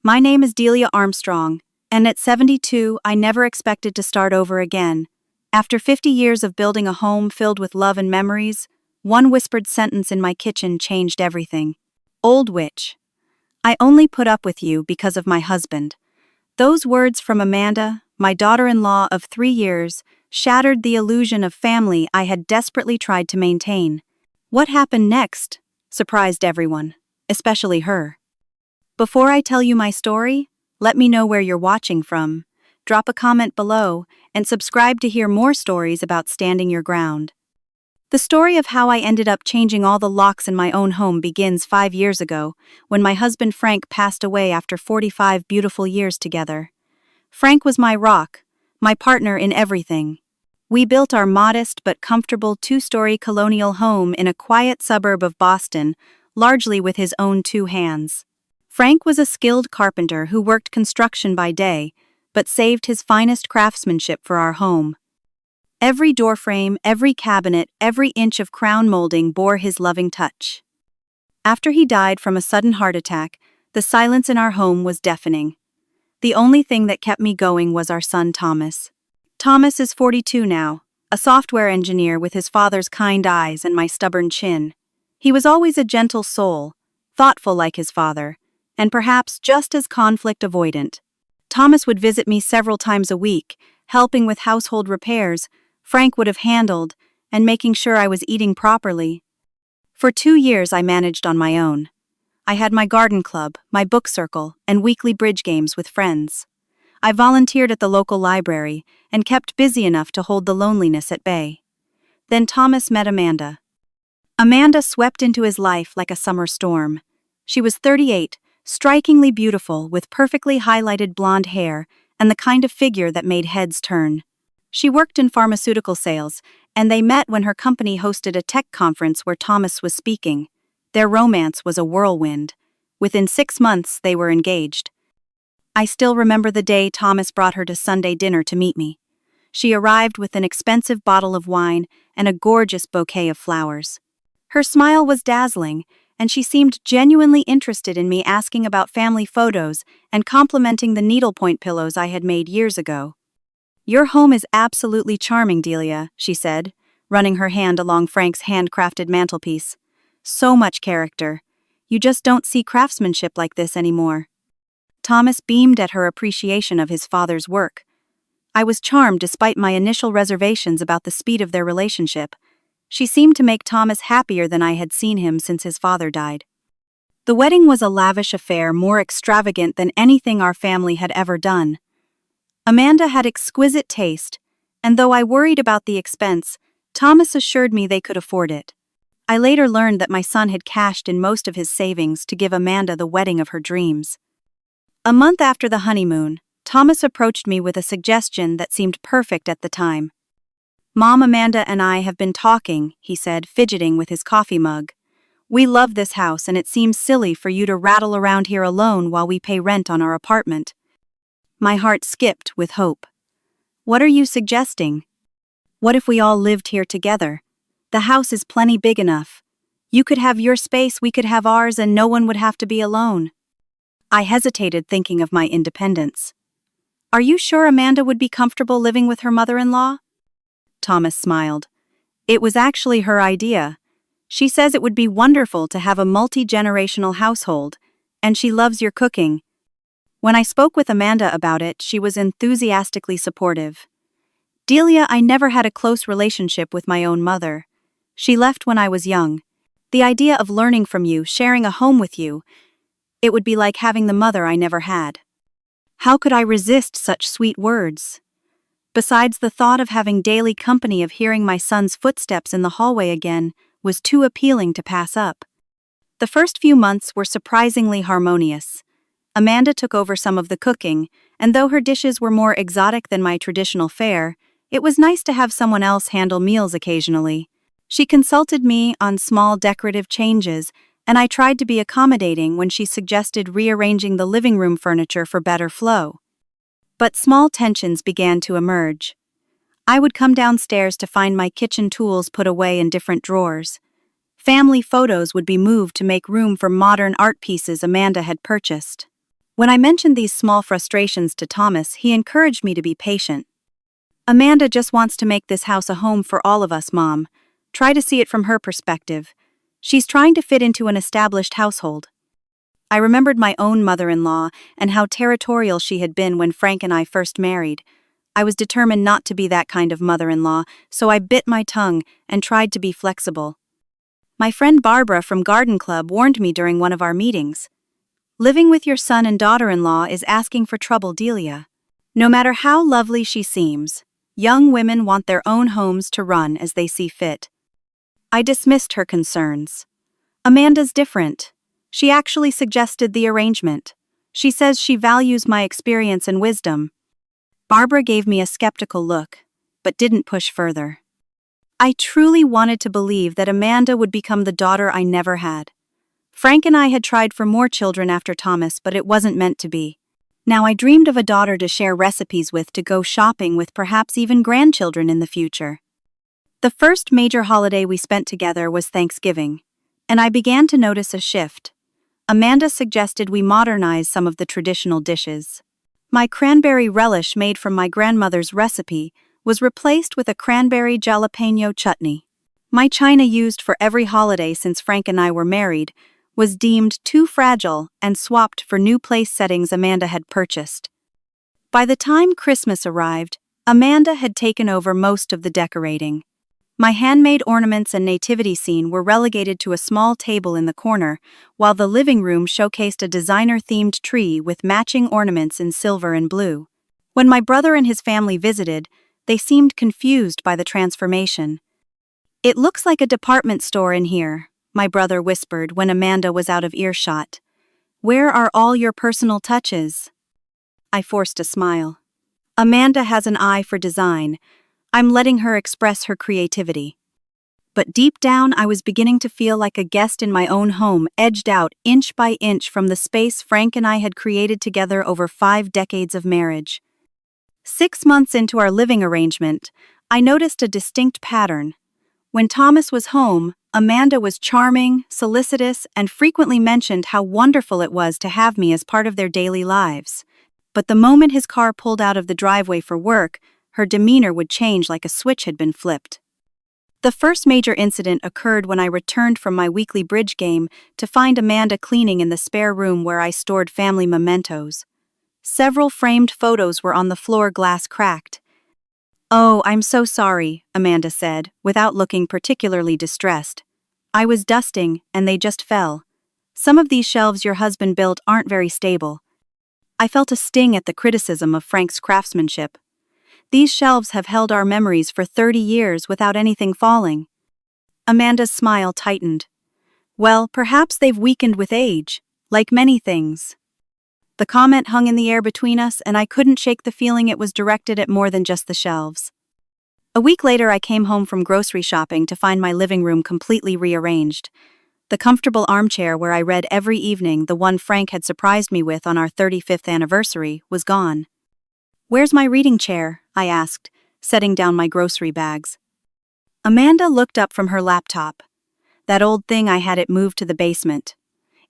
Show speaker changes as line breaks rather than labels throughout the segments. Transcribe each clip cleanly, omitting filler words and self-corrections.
My name is Delia Armstrong, and at 72, I never expected to start over again. After 50 years of building a home filled with love and memories, one whispered sentence in my kitchen changed everything. Old witch. I only put up with you because of my husband. Those words from Amanda, my daughter-in-law of 3 years, shattered the illusion of family I had desperately tried to maintain. What happened next surprised everyone, especially her. Before I tell you my story, let me know where you're watching from. Drop a comment below, and subscribe to hear more stories about standing your ground. The story of how I ended up changing all the locks in my own home begins 5 years ago, when my husband Frank passed away after 45 beautiful years together. Frank was my rock, my partner in everything. We built our modest but comfortable 2-story colonial home in a quiet suburb of Boston, largely with his own 2 hands. Frank was a skilled carpenter who worked construction by day, but saved his finest craftsmanship for our home. Every doorframe, every cabinet, every inch of crown molding bore his loving touch. After he died from a sudden heart attack, the silence in our home was deafening. The only thing that kept me going was our son Thomas. Thomas is 42 now, a software engineer with his father's kind eyes and my stubborn chin. He was always a gentle soul, thoughtful like his father, and perhaps just as conflict avoidant. Thomas would visit me several times a week, helping with household repairs. Frank would have handled, and making sure I was eating properly. For 2 years I managed on my own. I had my garden club, my book circle, and weekly bridge games with friends. I volunteered at the local library, and kept busy enough to hold the loneliness at bay. Then Thomas met Amanda. Amanda swept into his life like a summer storm. She was 38, strikingly beautiful, with perfectly highlighted blonde hair and the kind of figure that made heads turn. She worked in pharmaceutical sales, and they met when her company hosted a tech conference where Thomas was speaking. Their romance was a whirlwind. Within 6 months, they were engaged. I still remember the day Thomas brought her to Sunday dinner to meet me. She arrived with an expensive bottle of wine and a gorgeous bouquet of flowers. Her smile was dazzling, and she seemed genuinely interested in me, asking about family photos and complimenting the needlepoint pillows I had made years ago. "Your home is absolutely charming, Delia," she said, running her hand along Frank's handcrafted mantelpiece. "So much character. You just don't see craftsmanship like this anymore." Thomas beamed at her appreciation of his father's work. I was charmed despite my initial reservations about the speed of their relationship. She seemed to make Thomas happier than I had seen him since his father died. The wedding was a lavish affair, more extravagant than anything our family had ever done. Amanda had exquisite taste, and though I worried about the expense, Thomas assured me they could afford it. I later learned that my son had cashed in most of his savings to give Amanda the wedding of her dreams. A month after the honeymoon, Thomas approached me with a suggestion that seemed perfect at the time. "Mom, Amanda and I have been talking," he said, fidgeting with his coffee mug. "We love this house, and it seems silly for you to rattle around here alone while we pay rent on our apartment." My heart skipped with hope. "What are you suggesting?" "What if we all lived here together? The house is plenty big enough. You could have your space, we could have ours, and no one would have to be alone." I hesitated, thinking of my independence. "Are you sure Amanda would be comfortable living with her mother-in-law?" Thomas smiled. "It was actually her idea. She says it would be wonderful to have a multi-generational household, and she loves your cooking." When I spoke with Amanda about it, she was enthusiastically supportive. "Delia, I never had a close relationship with my own mother. She left when I was young. The idea of learning from you, sharing a home with you, it would be like having the mother I never had." How could I resist such sweet words? Besides, the thought of having daily company, of hearing my son's footsteps in the hallway again, was too appealing to pass up. The first few months were surprisingly harmonious. Amanda took over some of the cooking, and though her dishes were more exotic than my traditional fare, it was nice to have someone else handle meals occasionally. She consulted me on small decorative changes, and I tried to be accommodating when she suggested rearranging the living room furniture for better flow. But small tensions began to emerge. I would come downstairs to find my kitchen tools put away in different drawers. Family photos would be moved to make room for modern art pieces Amanda had purchased. When I mentioned these small frustrations to Thomas, he encouraged me to be patient. Amanda just wants to make this house a home for all of us, Mom. Try to see it from her perspective. She's trying to fit into an established household. I remembered my own mother-in-law and how territorial she had been when Frank and I first married. I was determined not to be that kind of mother-in-law, so I bit my tongue and tried to be flexible. My friend Barbara from Garden Club warned me during one of our meetings. Living with your son and daughter-in-law is asking for trouble, Delia. No matter how lovely she seems, young women want their own homes to run as they see fit. I dismissed her concerns. Amanda's different. She actually suggested the arrangement. She says she values my experience and wisdom. Barbara gave me a skeptical look, but didn't push further. I truly wanted to believe that Amanda would become the daughter I never had. Frank and I had tried for more children after Thomas, but it wasn't meant to be. Now I dreamed of a daughter to share recipes with, to go shopping with, perhaps even grandchildren in the future. The first major holiday we spent together was Thanksgiving, and I began to notice a shift. Amanda suggested we modernize some of the traditional dishes. My cranberry relish, made from my grandmother's recipe, was replaced with a cranberry jalapeno chutney. My china, used for every holiday since Frank and I were married, was deemed too fragile and swapped for new place settings Amanda had purchased. By the time Christmas arrived, Amanda had taken over most of the decorating. My handmade ornaments and nativity scene were relegated to a small table in the corner, while the living room showcased a designer-themed tree with matching ornaments in silver and blue. When my brother and his family visited, they seemed confused by the transformation. "It looks like a department store in here," my brother whispered when Amanda was out of earshot. "Where are all your personal touches?" I forced a smile. Amanda has an eye for design. I'm letting her express her creativity. But deep down, I was beginning to feel like a guest in my own home, edged out inch by inch from the space Frank and I had created together over 5 decades of marriage. 6 months into our living arrangement, I noticed a distinct pattern. When Thomas was home, Amanda was charming, solicitous, and frequently mentioned how wonderful it was to have me as part of their daily lives. But the moment his car pulled out of the driveway for work, her demeanor would change like a switch had been flipped. The first major incident occurred when I returned from my weekly bridge game to find Amanda cleaning in the spare room where I stored family mementos. Several framed photos were on the floor, glass cracked. "Oh, I'm so sorry," Amanda said, without looking particularly distressed. "I was dusting, and they just fell. Some of these shelves your husband built aren't very stable." I felt a sting at the criticism of Frank's craftsmanship. "These shelves have held our memories for 30 years without anything falling." Amanda's smile tightened. "Well, perhaps they've weakened with age, like many things." The comment hung in the air between us, and I couldn't shake the feeling it was directed at more than just the shelves. A week later, I came home from grocery shopping to find my living room completely rearranged. The comfortable armchair where I read every evening, the one Frank had surprised me with on our 35th anniversary, was gone. "Where's my reading chair?" I asked, setting down my grocery bags. Amanda looked up from her laptop. "That old thing, I had it moved to the basement.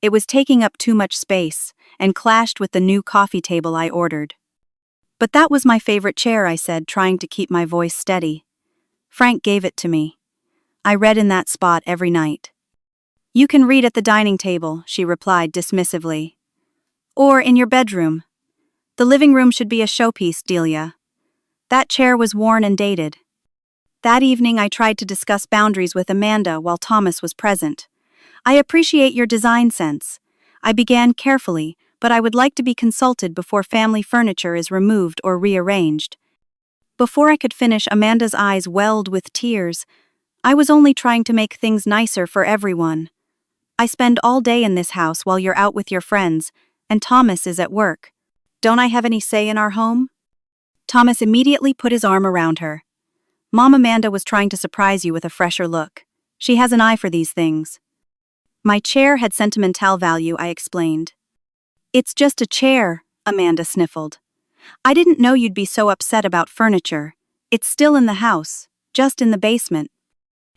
It was taking up too much space and clashed with the new coffee table I ordered." "But that was my favorite chair," I said, trying to keep my voice steady. "Frank gave it to me. I read in that spot every night." "You can read at the dining table," she replied dismissively. "Or in your bedroom. The living room should be a showpiece, Delia." That chair was worn and dated. That evening, I tried to discuss boundaries with Amanda while Thomas was present. "I appreciate your design sense. I began carefully, but I would like to be consulted before family furniture is removed or rearranged." Before I could finish, Amanda's eyes welled with tears. "I was only trying to make things nicer for everyone. I spend all day in this house while you're out with your friends, and Thomas is at work. Don't I have any say in our home?" Thomas immediately put his arm around her. "Mom, Amanda was trying to surprise you with a fresher look. She has an eye for these things." "My chair had sentimental value," I explained. "It's just a chair," Amanda sniffled. "I didn't know you'd be so upset about furniture. It's still in the house, just in the basement."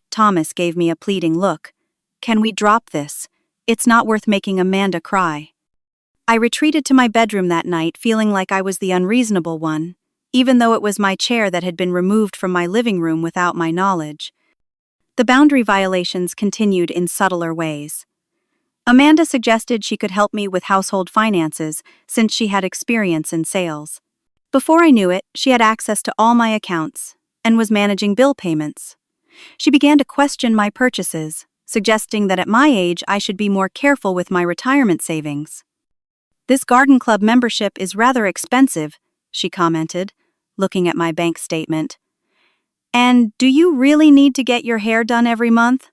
Thomas gave me a pleading look. "Can we drop this? It's not worth making Amanda cry." I retreated to my bedroom that night feeling like I was the unreasonable one, even though it was my chair that had been removed from my living room without my knowledge. The boundary violations continued in subtler ways. Amanda suggested she could help me with household finances since she had experience in sales. Before I knew it, she had access to all my accounts and was managing bill payments. She began to question my purchases, suggesting that at my age I should be more careful with my retirement savings. "This garden club membership is rather expensive," she commented, looking at my bank statement. "And do you really need to get your hair done every month?"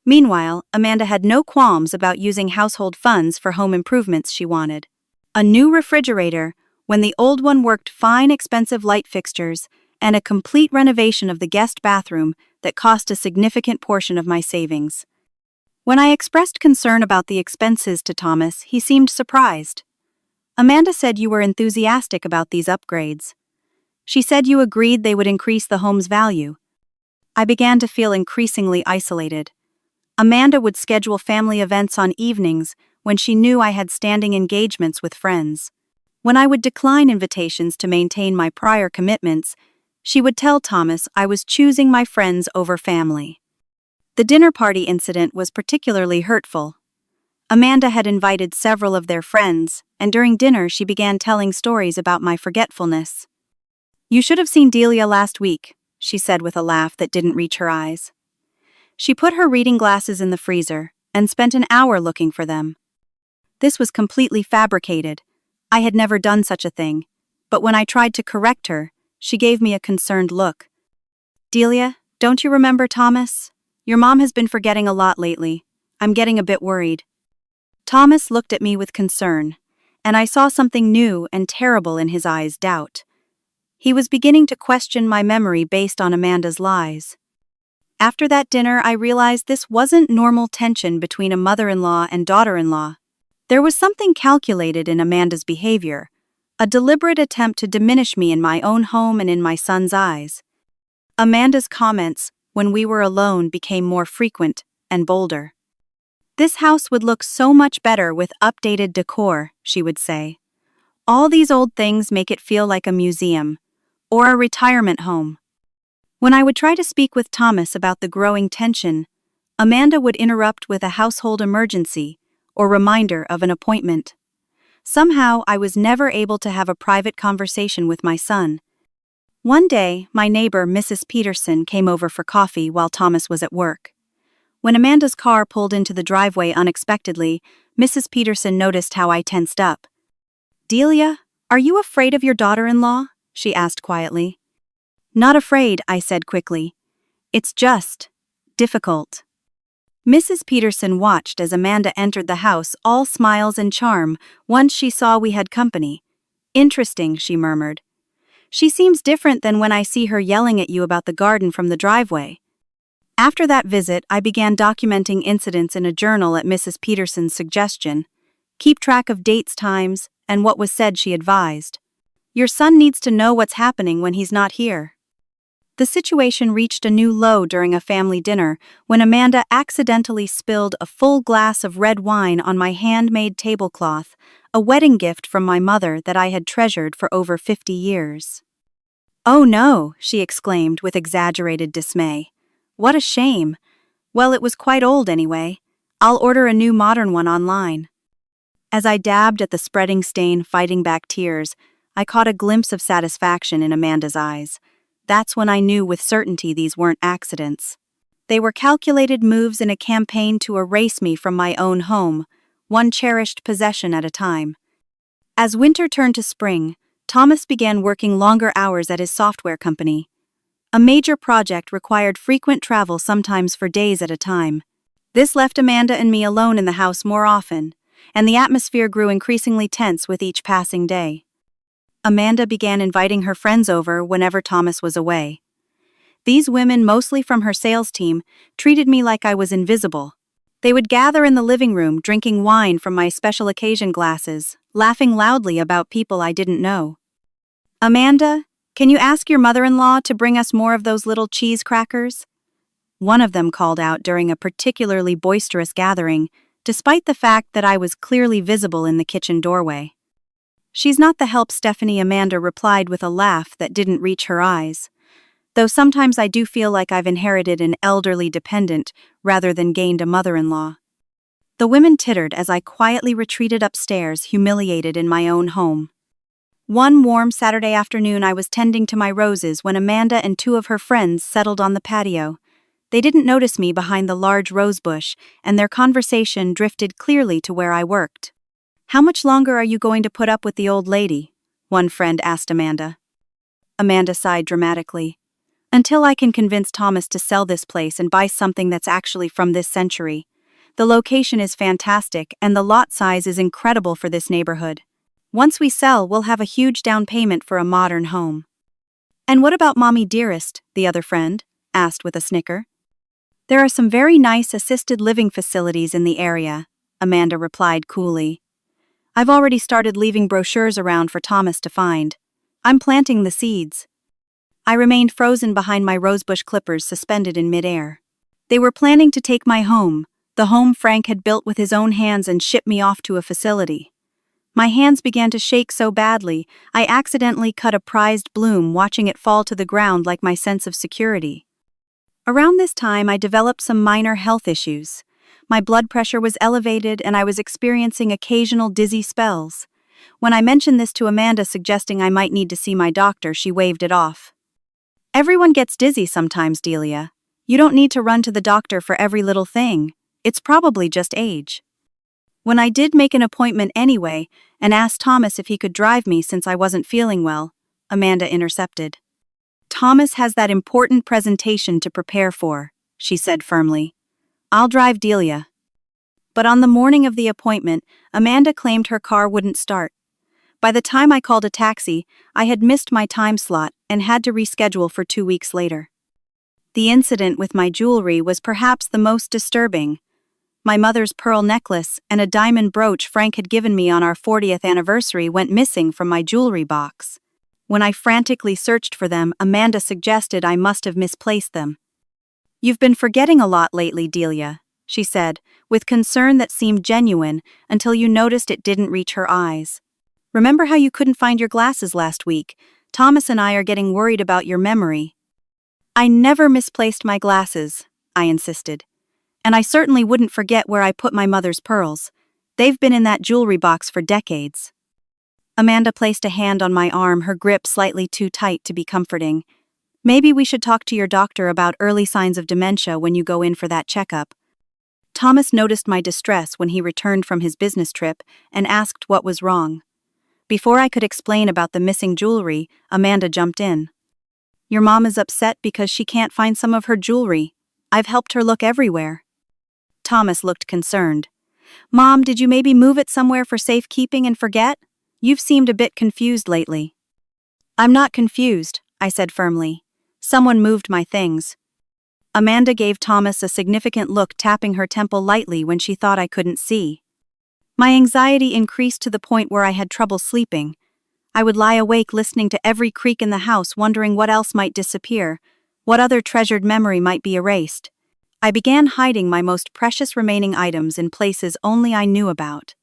Meanwhile, Amanda had no qualms about using household funds for home improvements she wanted. A new refrigerator, when the old one worked fine, expensive light fixtures, and a complete renovation of the guest bathroom that cost a significant portion of my savings. When I expressed concern about the expenses to Thomas, he seemed surprised. "Amanda said you were enthusiastic about these upgrades. She said you agreed they would increase the home's value." I began to feel increasingly isolated. Amanda would schedule family events on evenings when she knew I had standing engagements with friends. When I would decline invitations to maintain my prior commitments, she would tell Thomas I was choosing my friends over family. The dinner party incident was particularly hurtful. Amanda had invited several of their friends, and during dinner she began telling stories about my forgetfulness. "You should have seen Delia last week," she said with a laugh that didn't reach her eyes. She put her reading glasses in the freezer and spent an hour looking for them. This was completely fabricated. I had never done such a thing, but when I tried to correct her, she gave me a concerned look. "Delia, don't you remember Thomas? Your mom has been forgetting a lot lately. I'm getting a bit worried." Thomas looked at me with concern, and I saw something new and terrible in his eyes: doubt. He was beginning to question my memory based on Amanda's lies. After that dinner, I realized this wasn't normal tension between a mother-in-law and daughter-in-law. There was something calculated in Amanda's behavior, a deliberate attempt to diminish me in my own home and in my son's eyes. Amanda's comments, when we were alone, became more frequent and bolder. "This house would look so much better with updated decor," she would say. "All these old things make it feel like a museum or a retirement home." When I would try to speak with Thomas about the growing tension, Amanda would interrupt with a household emergency or reminder of an appointment. Somehow, I was never able to have a private conversation with my son. One day, my neighbor, Mrs. Peterson, came over for coffee while Thomas was at work. When Amanda's car pulled into the driveway unexpectedly, Mrs. Peterson noticed how I tensed up. "Delia, are you afraid of your daughter-in-law?" she asked quietly. "Not afraid," I said quickly. "It's just difficult." Mrs. Peterson watched as Amanda entered the house, all smiles and charm, once she saw we had company. "Interesting," she murmured. "She seems different than when I see her yelling at you about the garden from the driveway." After that visit, I began documenting incidents in a journal at Mrs. Peterson's suggestion. "Keep track of dates, times, and what was said," she advised. "Your son needs to know what's happening when he's not here." The situation reached a new low during a family dinner when Amanda accidentally spilled a full glass of red wine on my handmade tablecloth, a wedding gift from my mother that I had treasured for over 50 years. "Oh no," she exclaimed with exaggerated dismay. "What a shame. Well, it was quite old anyway. I'll order a new modern one online." As I dabbed at the spreading stain, fighting back tears, I caught a glimpse of satisfaction in Amanda's eyes. That's when I knew with certainty these weren't accidents. They were calculated moves in a campaign to erase me from my own home, one cherished possession at a time. As winter turned to spring, Thomas began working longer hours at his software company. A major project required frequent travel, sometimes for days at a time. This left Amanda and me alone in the house more often, and the atmosphere grew increasingly tense with each passing day. Amanda began inviting her friends over whenever Thomas was away. These women, mostly from her sales team, treated me like I was invisible. They would gather in the living room, drinking wine from my special occasion glasses, laughing loudly about people I didn't know. "Amanda, can you ask your mother-in-law to bring us more of those little cheese crackers?" one of them called out during a particularly boisterous gathering, despite the fact that I was clearly visible in the kitchen doorway. "She's not the help, Stephanie," Amanda replied with a laugh that didn't reach her eyes. "Though sometimes I do feel like I've inherited an elderly dependent rather than gained a mother-in-law." The women tittered as I quietly retreated upstairs, humiliated in my own home. One warm Saturday afternoon, I was tending to my roses when Amanda and two of her friends settled on the patio. They didn't notice me behind the large rose bush, and their conversation drifted clearly to where I worked. "How much longer are you going to put up with the old lady?" one friend asked Amanda. Amanda sighed dramatically. "Until I can convince Thomas to sell this place and buy something that's actually from this century. The location is fantastic, and the lot size is incredible for this neighborhood. Once we sell, we'll have a huge down payment for a modern home." "And what about Mommy Dearest?" the other friend asked with a snicker. "There are some very nice assisted living facilities in the area," Amanda replied coolly. "I've already started leaving brochures around for Thomas to find. I'm planting the seeds." I remained frozen behind my rosebush clippers suspended in midair. They were planning to take my home, the home Frank had built with his own hands, and ship me off to a facility. My hands began to shake so badly, I accidentally cut a prized bloom, watching it fall to the ground like my sense of security. Around this time, I developed some minor health issues. My blood pressure was elevated, and I was experiencing occasional dizzy spells. When I mentioned this to Amanda, suggesting I might need to see my doctor, she waved it off. "Everyone gets dizzy sometimes, Delia. You don't need to run to the doctor for every little thing. It's probably just age." When I did make an appointment anyway, and asked Thomas if he could drive me since I wasn't feeling well, Amanda intercepted. "Thomas has that important presentation to prepare for," she said firmly. "I'll drive Delia." But on the morning of the appointment, Amanda claimed her car wouldn't start. By the time I called a taxi, I had missed my time slot and had to reschedule for 2 weeks later. The incident with my jewelry was perhaps the most disturbing. My mother's pearl necklace and a diamond brooch Frank had given me on our 40th anniversary went missing from my jewelry box. When I frantically searched for them, Amanda suggested I must have misplaced them. "You've been forgetting a lot lately, Delia," she said, with concern that seemed genuine until you noticed it didn't reach her eyes. "Remember how you couldn't find your glasses last week? Thomas and I are getting worried about your memory." "I never misplaced my glasses," I insisted. "And I certainly wouldn't forget where I put my mother's pearls. They've been in that jewelry box for decades." Amanda placed a hand on my arm, her grip slightly too tight to be comforting. "Maybe we should talk to your doctor about early signs of dementia when you go in for that checkup." Thomas noticed my distress when he returned from his business trip and asked what was wrong. Before I could explain about the missing jewelry, Amanda jumped in. "Your mom is upset because she can't find some of her jewelry. I've helped her look everywhere." Thomas looked concerned. "Mom, did you maybe move it somewhere for safekeeping and forget? You've seemed a bit confused lately." "I'm not confused," I said firmly. "Someone moved my things." Amanda gave Thomas a significant look, tapping her temple lightly when she thought I couldn't see. My anxiety increased to the point where I had trouble sleeping. I would lie awake listening to every creak in the house, wondering what else might disappear, what other treasured memory might be erased. I began hiding my most precious remaining items in places only I knew about.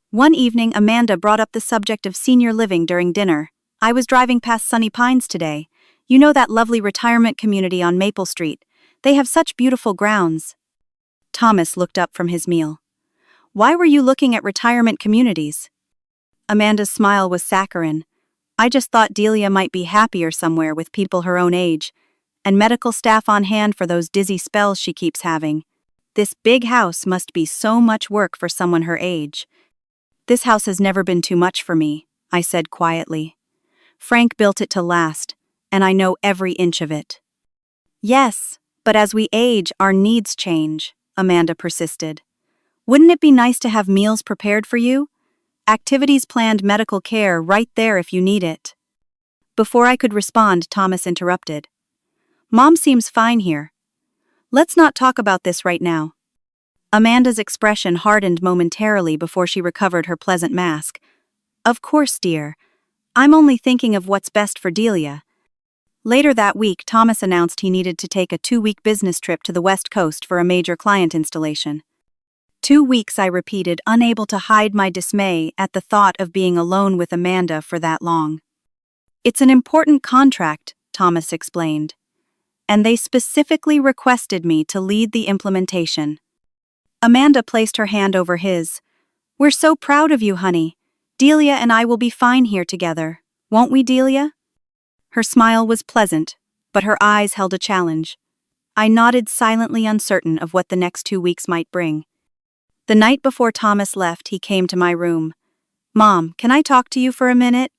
One evening, Amanda brought up the subject of senior living during dinner. "I was driving past Sunny Pines today. You know that lovely retirement community on Maple Street? They have such beautiful grounds." Thomas looked up from his meal. "Why were you looking at retirement communities?" Amanda's smile was saccharine. "I just thought Delia might be happier somewhere with people her own age, and medical staff on hand for those dizzy spells she keeps having. This big house must be so much work for someone her age." "This house has never been too much for me," I said quietly. "Frank built it to last, and I know every inch of it." "Yes, but as we age, our needs change," Amanda persisted. "Wouldn't it be nice to have meals prepared for you? Activities planned, medical care right there if you need it." Before I could respond, Thomas interrupted. "Mom seems fine here. Let's not talk about this right now." Amanda's expression hardened momentarily before she recovered her pleasant mask. "Of course, dear. I'm only thinking of what's best for Delia." Later that week, Thomas announced he needed to take a 2-week business trip to the West Coast for a major client installation. 2 weeks, I repeated, unable to hide my dismay at the thought of being alone with Amanda for that long. It's an important contract, Thomas explained, and they specifically requested me to lead the implementation. Amanda placed her hand over his. We're so proud of you, honey. Delia and I will be fine here together, won't we, Delia? Her smile was pleasant, but her eyes held a challenge. I nodded silently, uncertain of what the next 2 weeks might bring. The night before Thomas left, he came to my room. Mom, can I talk to you for a minute?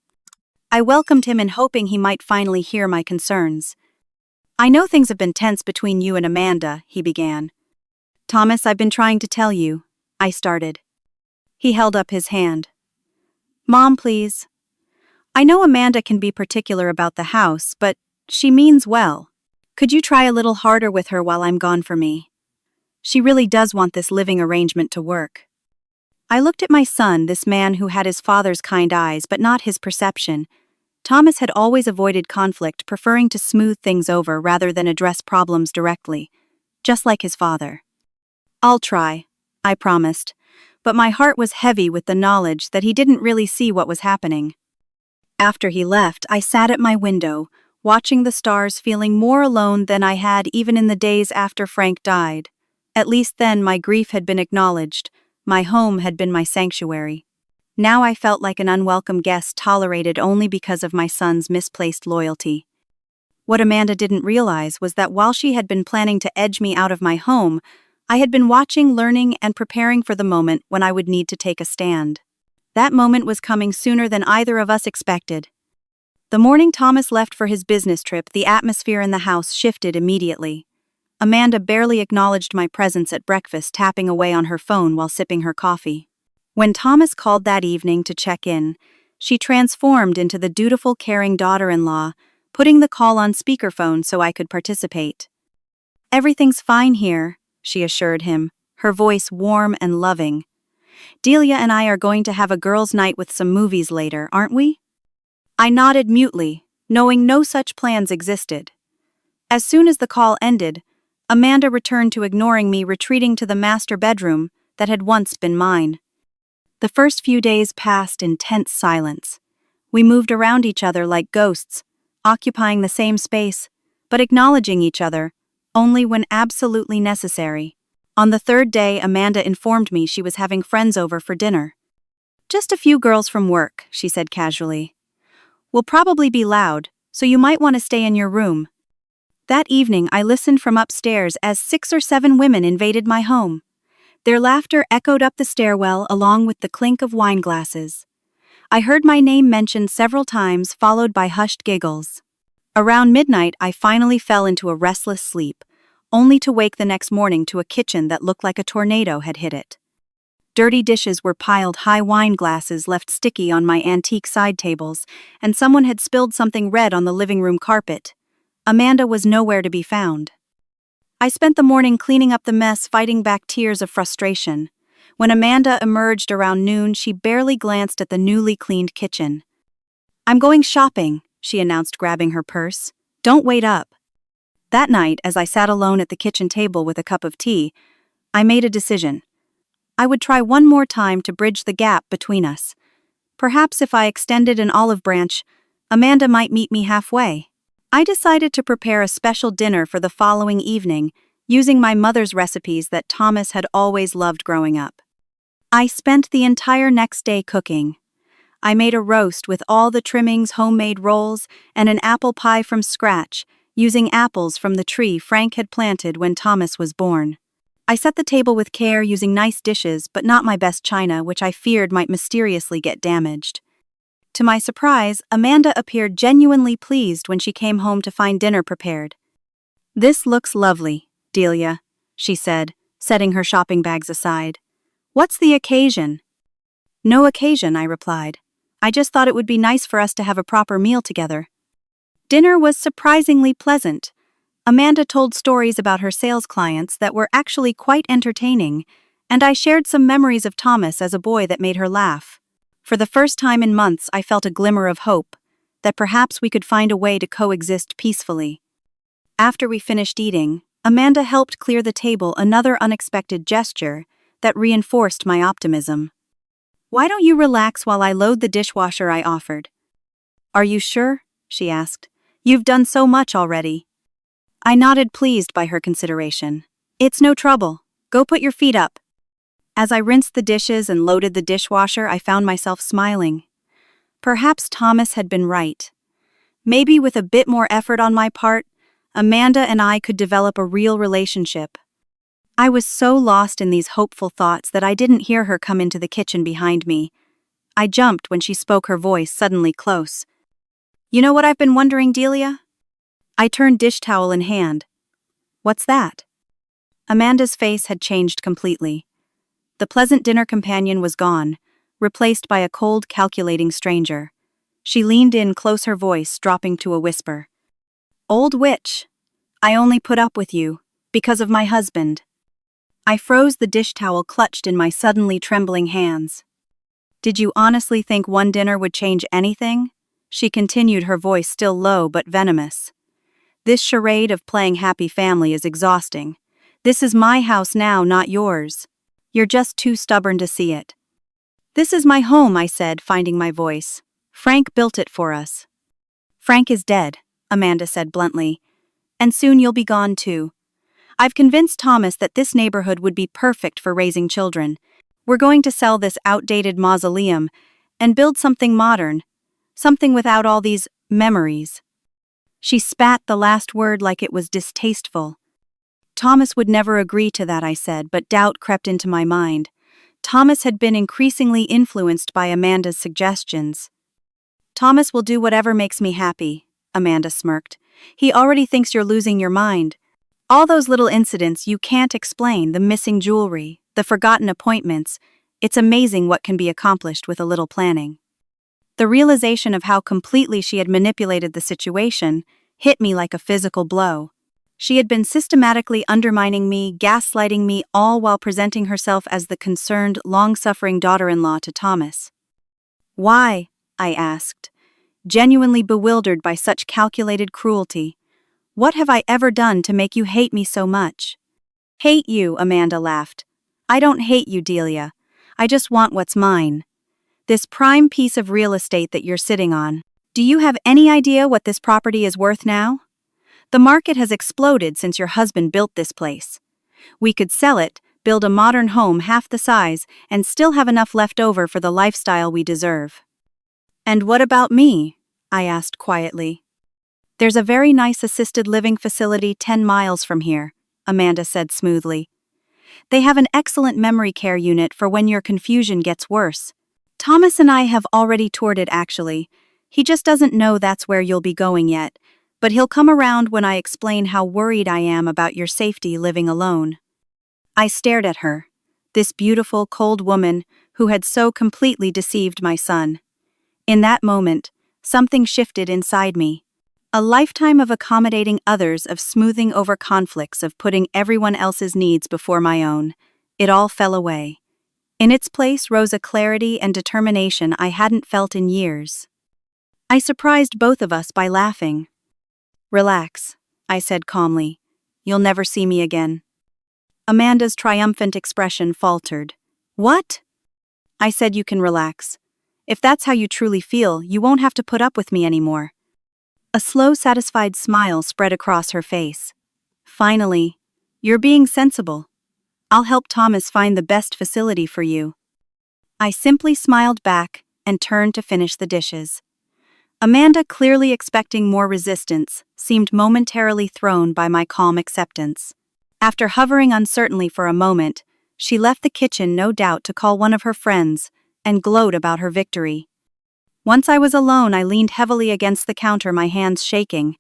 I welcomed him in hoping he might finally hear my concerns. I know things have been tense between you and Amanda, he began. Thomas, I've been trying to tell you, I started. He held up his hand. Mom, please. I know Amanda can be particular about the house, but she means well. Could you try a little harder with her while I'm gone for me? She really does want this living arrangement to work. I looked at my son, this man who had his father's kind eyes but not his perception. Thomas had always avoided conflict, preferring to smooth things over rather than address problems directly, just like his father. I'll try, I promised, but my heart was heavy with the knowledge that he didn't really see what was happening. After he left, I sat at my window, watching the stars, feeling more alone than I had even in the days after Frank died. At least then my grief had been acknowledged, my home had been my sanctuary. Now I felt like an unwelcome guest tolerated only because of my son's misplaced loyalty. What Amanda didn't realize was that while she had been planning to edge me out of my home, I had been watching, learning, and preparing for the moment when I would need to take a stand. That moment was coming sooner than either of us expected. The morning Thomas left for his business trip, the atmosphere in the house shifted immediately. Amanda barely acknowledged my presence at breakfast, tapping away on her phone while sipping her coffee. When Thomas called that evening to check in, she transformed into the dutiful, caring daughter-in-law, putting the call on speakerphone so I could participate. Everything's fine here, she assured him, her voice warm and loving. Delia and I are going to have a girls' night with some movies later, aren't we? I nodded mutely, knowing no such plans existed. As soon as the call ended, Amanda returned to ignoring me, retreating to the master bedroom that had once been mine. The first few days passed in tense silence. We moved around each other like ghosts, occupying the same space, but acknowledging each other only when absolutely necessary. On the third day, Amanda informed me she was having friends over for dinner. Just a few girls from work, she said casually. We'll probably be loud, so you might want to stay in your room. That evening, I listened from upstairs as 6 or 7 women invaded my home. Their laughter echoed up the stairwell along with the clink of wine glasses. I heard my name mentioned several times, followed by hushed giggles. Around midnight, I finally fell into a restless sleep, only to wake the next morning to a kitchen that looked like a tornado had hit it. Dirty dishes were piled high, wine glasses left sticky on my antique side tables, and someone had spilled something red on the living room carpet. Amanda was nowhere to be found. I spent the morning cleaning up the mess, fighting back tears of frustration. When Amanda emerged around noon, she barely glanced at the newly cleaned kitchen. I'm going shopping, she announced, grabbing her purse. Don't wait up. That night, as I sat alone at the kitchen table with a cup of tea, I made a decision. I would try one more time to bridge the gap between us. Perhaps if I extended an olive branch, Amanda might meet me halfway. I decided to prepare a special dinner for the following evening, using my mother's recipes that Thomas had always loved growing up. I spent the entire next day cooking. I made a roast with all the trimmings, homemade rolls, and an apple pie from scratch, using apples from the tree Frank had planted when Thomas was born. I set the table with care, using nice dishes but not my best china, which I feared might mysteriously get damaged. To my surprise, Amanda appeared genuinely pleased when she came home to find dinner prepared. This looks lovely, Delia, she said, setting her shopping bags aside. What's the occasion? No occasion, I replied. I just thought it would be nice for us to have a proper meal together. Dinner was surprisingly pleasant. Amanda told stories about her sales clients that were actually quite entertaining, and I shared some memories of Thomas as a boy that made her laugh. For the first time in months, I felt a glimmer of hope, that perhaps we could find a way to coexist peacefully. After we finished eating, Amanda helped clear the table, another unexpected gesture that reinforced my optimism. "Why don't you relax while I load the dishwasher?" I offered. "Are you sure?" she asked. "You've done so much already." I nodded, pleased by her consideration. "It's no trouble. Go put your feet up." As I rinsed the dishes and loaded the dishwasher, I found myself smiling. Perhaps Thomas had been right. Maybe with a bit more effort on my part, Amanda and I could develop a real relationship. I was so lost in these hopeful thoughts that I didn't hear her come into the kitchen behind me. I jumped when she spoke, her voice suddenly close. "You know what I've been wondering, Delia?" I turned, dish towel in hand. "What's that?" Amanda's face had changed completely. The pleasant dinner companion was gone, replaced by a cold, calculating stranger. She leaned in close, her voice dropping to a whisper. "Old witch, I only put up with you because of my husband." I froze, the dish towel clutched in my suddenly trembling hands. "Did you honestly think one dinner would change anything?" She continued, her voice still low but venomous. "This charade of playing happy family is exhausting. This is my house now, not yours. You're just too stubborn to see it." "This is my home," I said, finding my voice. "Frank built it for us." "Frank is dead," Amanda said bluntly. "And soon you'll be gone too. I've convinced Thomas that this neighborhood would be perfect for raising children. We're going to sell this outdated mausoleum and build something modern, something without all these memories." She spat the last word like it was distasteful. "Thomas would never agree to that," I said, but doubt crept into my mind. Thomas had been increasingly influenced by Amanda's suggestions. "Thomas will do whatever makes me happy," Amanda smirked. "He already thinks you're losing your mind. All those little incidents you can't explain, the missing jewelry, the forgotten appointments, it's amazing what can be accomplished with a little planning." The realization of how completely she had manipulated the situation hit me like a physical blow. She had been systematically undermining me, gaslighting me, all while presenting herself as the concerned, long-suffering daughter-in-law to Thomas. "Why?" I asked, genuinely bewildered by such calculated cruelty. "What have I ever done to make you hate me so much?" "Hate you," Amanda laughed. "I don't hate you, Delia. I just want what's mine. This prime piece of real estate that you're sitting on. Do you have any idea what this property is worth now? The market has exploded since your husband built this place. We could sell it, build a modern home half the size, and still have enough left over for the lifestyle we deserve." "And what about me?" I asked quietly. "There's a very nice assisted living facility 10 miles from here," Amanda said smoothly. "They have an excellent memory care unit for when your confusion gets worse. Thomas and I have already toured it actually. He just doesn't know that's where you'll be going yet, but he'll come around when I explain how worried I am about your safety living alone." I stared at her, this beautiful, cold woman who had so completely deceived my son. In that moment, something shifted inside me. A lifetime of accommodating others, of smoothing over conflicts, of putting everyone else's needs before my own. It all fell away. In its place rose a clarity and determination I hadn't felt in years. I surprised both of us by laughing. "Relax," I said calmly. "You'll never see me again." Amanda's triumphant expression faltered. "What?" I said, "You can relax. If that's how you truly feel, you won't have to put up with me anymore." A slow, satisfied smile spread across her face. "Finally, you're being sensible. I'll help Thomas find the best facility for you." I simply smiled back and turned to finish the dishes. Amanda, clearly expecting more resistance, seemed momentarily thrown by my calm acceptance. After hovering uncertainly for a moment, she left the kitchen, no doubt to call one of her friends, and gloat about her victory. Once I was alone, I leaned heavily against the counter, my hands shaking.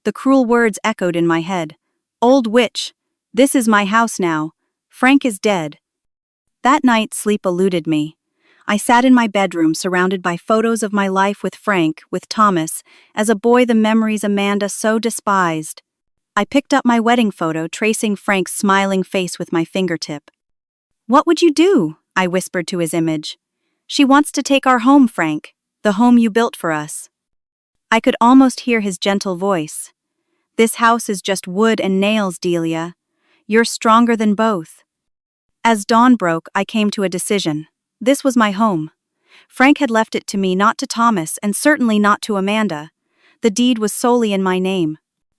The cruel words echoed in my head. "Old witch, this is my house now. Frank is dead." That night, sleep eluded me. I sat in my bedroom, surrounded by photos of my life with Frank, with Thomas, as a boy, the memories Amanda so despised. I picked up my wedding photo, tracing Frank's smiling face with my fingertip. "What would you do?" I whispered to his image. "She wants to take our home, Frank, the home you built for us." I could almost hear his gentle voice. "This house is just wood and nails, Delia. You're stronger than both." As dawn broke, I came to a decision. This was my home. Frank had left it to me, not to Thomas, and certainly not to Amanda. The deed was solely in my name.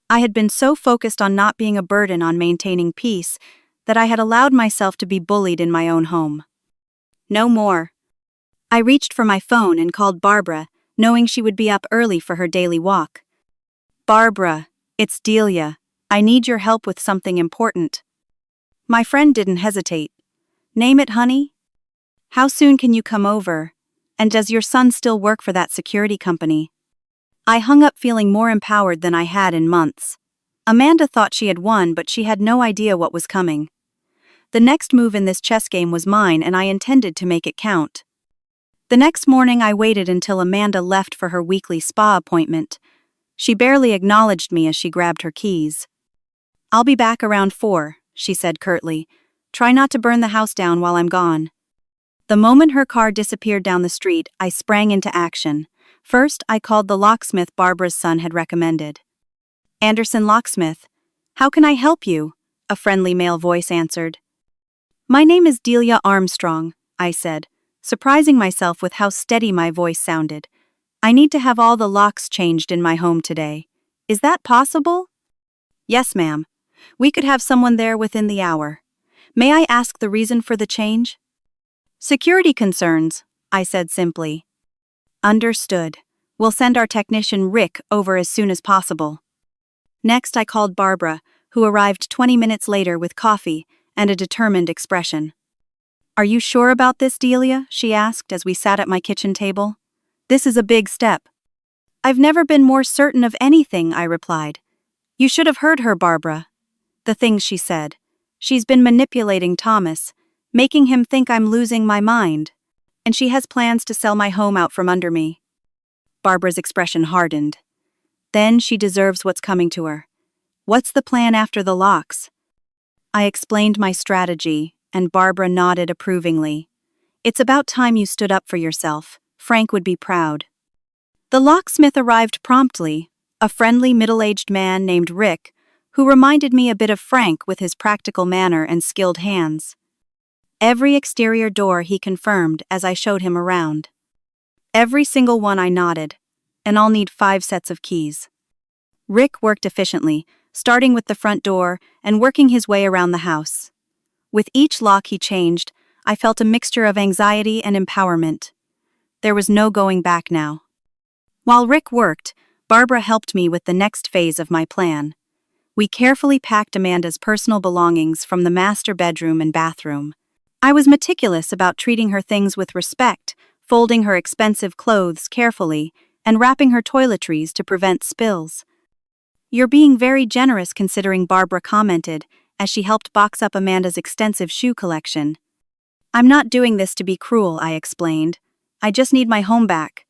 I had been so focused on not being a burden on maintaining peace that I had allowed myself to be bullied in my own home. No more. I reached for my phone and called Barbara, knowing she would be up early for her daily walk. "Barbara, it's Delia. I need your help with something important." My friend didn't hesitate. "Name it, honey. How soon can you come over? And does your son still work for that security company?" I hung up feeling more empowered than I had in months. Amanda thought she had won, but she had no idea what was coming. The next move in this chess game was mine, and I intended to make it count. The next morning I waited until Amanda left for her weekly spa appointment. She barely acknowledged me as she grabbed her keys. "I'll be back around 4, she said curtly. "Try not to burn the house down while I'm gone." The moment her car disappeared down the street, I sprang into action. First, I called the locksmith Barbara's son had recommended. "Anderson Locksmith. How can I help you?" a friendly male voice answered. "My name is Delia Armstrong," I said, surprising myself with how steady my voice sounded. "I need to have all the locks changed in my home today. Is that possible?" "Yes, ma'am. We could have someone there within the hour. May I ask the reason for the change?" "Security concerns," I said simply. "Understood. We'll send our technician Rick over as soon as possible." Next, I called Barbara, who arrived 20 minutes later with coffee and a determined expression. "Are you sure about this, Delia?" she asked as we sat at my kitchen table. "This is a big step." "I've never been more certain of anything," I replied. "You should have heard her, Barbara. The things she said. She's been manipulating Thomas, making him think I'm losing my mind. And she has plans to sell my home out from under me." Barbara's expression hardened. "Then she deserves what's coming to her. What's the plan after the locks?" I explained my strategy, and Barbara nodded approvingly. "It's about time you stood up for yourself. Frank would be proud." The locksmith arrived promptly, a friendly middle-aged man named Rick, who reminded me a bit of Frank with his practical manner and skilled hands. Every exterior door he confirmed as I showed him around. Every single one I nodded, and I'll need 5 sets of keys. Rick worked efficiently, starting with the front door and working his way around the house. With each lock he changed, I felt a mixture of anxiety and empowerment. There was no going back now. While Rick worked, Barbara helped me with the next phase of my plan. We carefully packed Amanda's personal belongings from the master bedroom and bathroom. I was meticulous about treating her things with respect, folding her expensive clothes carefully, and wrapping her toiletries to prevent spills. "You're being very generous," considering, Barbara commented, as she helped box up Amanda's extensive shoe collection. "I'm not doing this to be cruel," I explained. "I just need my home back."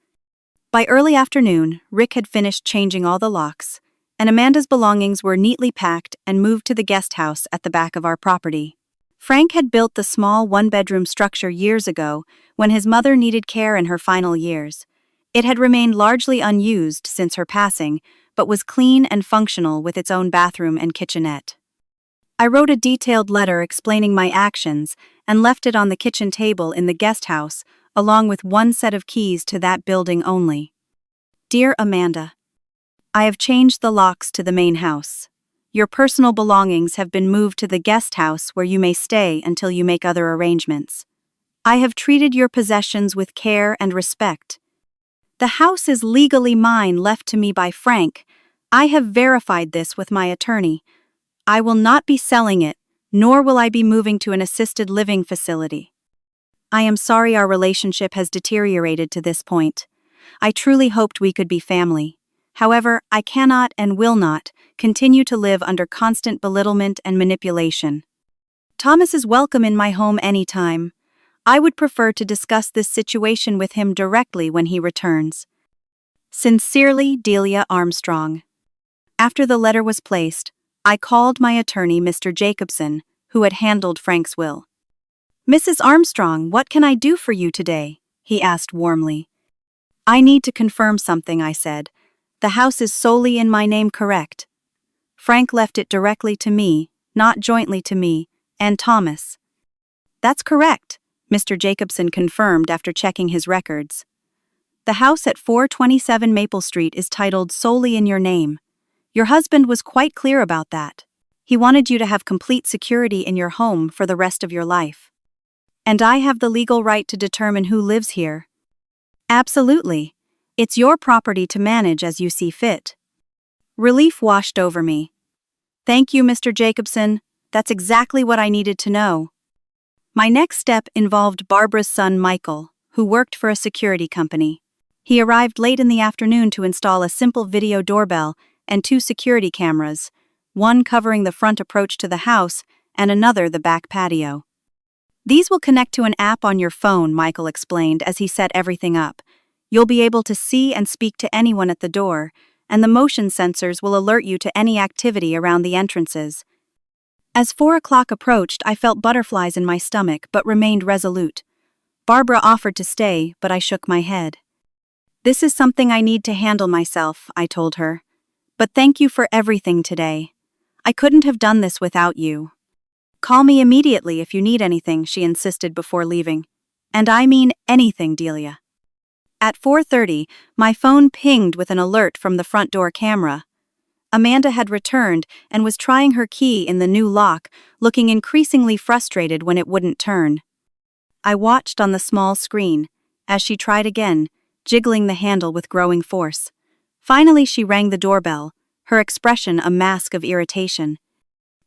By early afternoon, Rick had finished changing all the locks, and Amanda's belongings were neatly packed and moved to the guest house at the back of our property. Frank had built the small one-bedroom structure years ago when his mother needed care in her final years. It had remained largely unused since her passing, but was clean and functional with its own bathroom and kitchenette. I wrote a detailed letter explaining my actions and left it on the kitchen table in the guest house, along with 1 set of keys to that building only. "Dear Amanda, I have changed the locks to the main house. Your personal belongings have been moved to the guest house where you may stay until you make other arrangements. I have treated your possessions with care and respect. The house is legally mine, left to me by Frank. I have verified this with my attorney. I will not be selling it, nor will I be moving to an assisted living facility. I am sorry our relationship has deteriorated to this point. I truly hoped we could be family. However, I cannot and will not continue to live under constant belittlement and manipulation. Thomas is welcome in my home anytime. I would prefer to discuss this situation with him directly when he returns. Sincerely, Delia Armstrong." After the letter was placed, I called my attorney, Mr. Jacobson, who had handled Frank's will. "Mrs. Armstrong, what can I do for you today?" he asked warmly. "I need to confirm something," I said. "The house is solely in my name, correct? Frank left it directly to me, not jointly to me, and Thomas." That's correct, Mr. Jacobson confirmed after checking his records. The house at 427 Maple Street is titled solely in your name. Your husband was quite clear about that. He wanted you to have complete security in your home for the rest of your life. And I have the legal right to determine who lives here. Absolutely. It's your property to manage as you see fit. Relief washed over me. Thank you, Mr. Jacobson. That's exactly what I needed to know. My next step involved Barbara's son, Michael, who worked for a security company. He arrived late in the afternoon to install a simple video doorbell and 2 security cameras, one covering the front approach to the house and another the back patio. These will connect to an app on your phone, Michael explained as he set everything up. You'll be able to see and speak to anyone at the door, and the motion sensors will alert you to any activity around the entrances. As 4 o'clock approached, I felt butterflies in my stomach but remained resolute. Barbara offered to stay, but I shook my head. This is something I need to handle myself, I told her. But thank you for everything today. I couldn't have done this without you. Call me immediately if you need anything, she insisted before leaving. And I mean anything, Delia. At 4:30, my phone pinged with an alert from the front door camera. Amanda had returned and was trying her key in the new lock, looking increasingly frustrated when it wouldn't turn. I watched on the small screen as she tried again, jiggling the handle with growing force. Finally, she rang the doorbell, her expression a mask of irritation.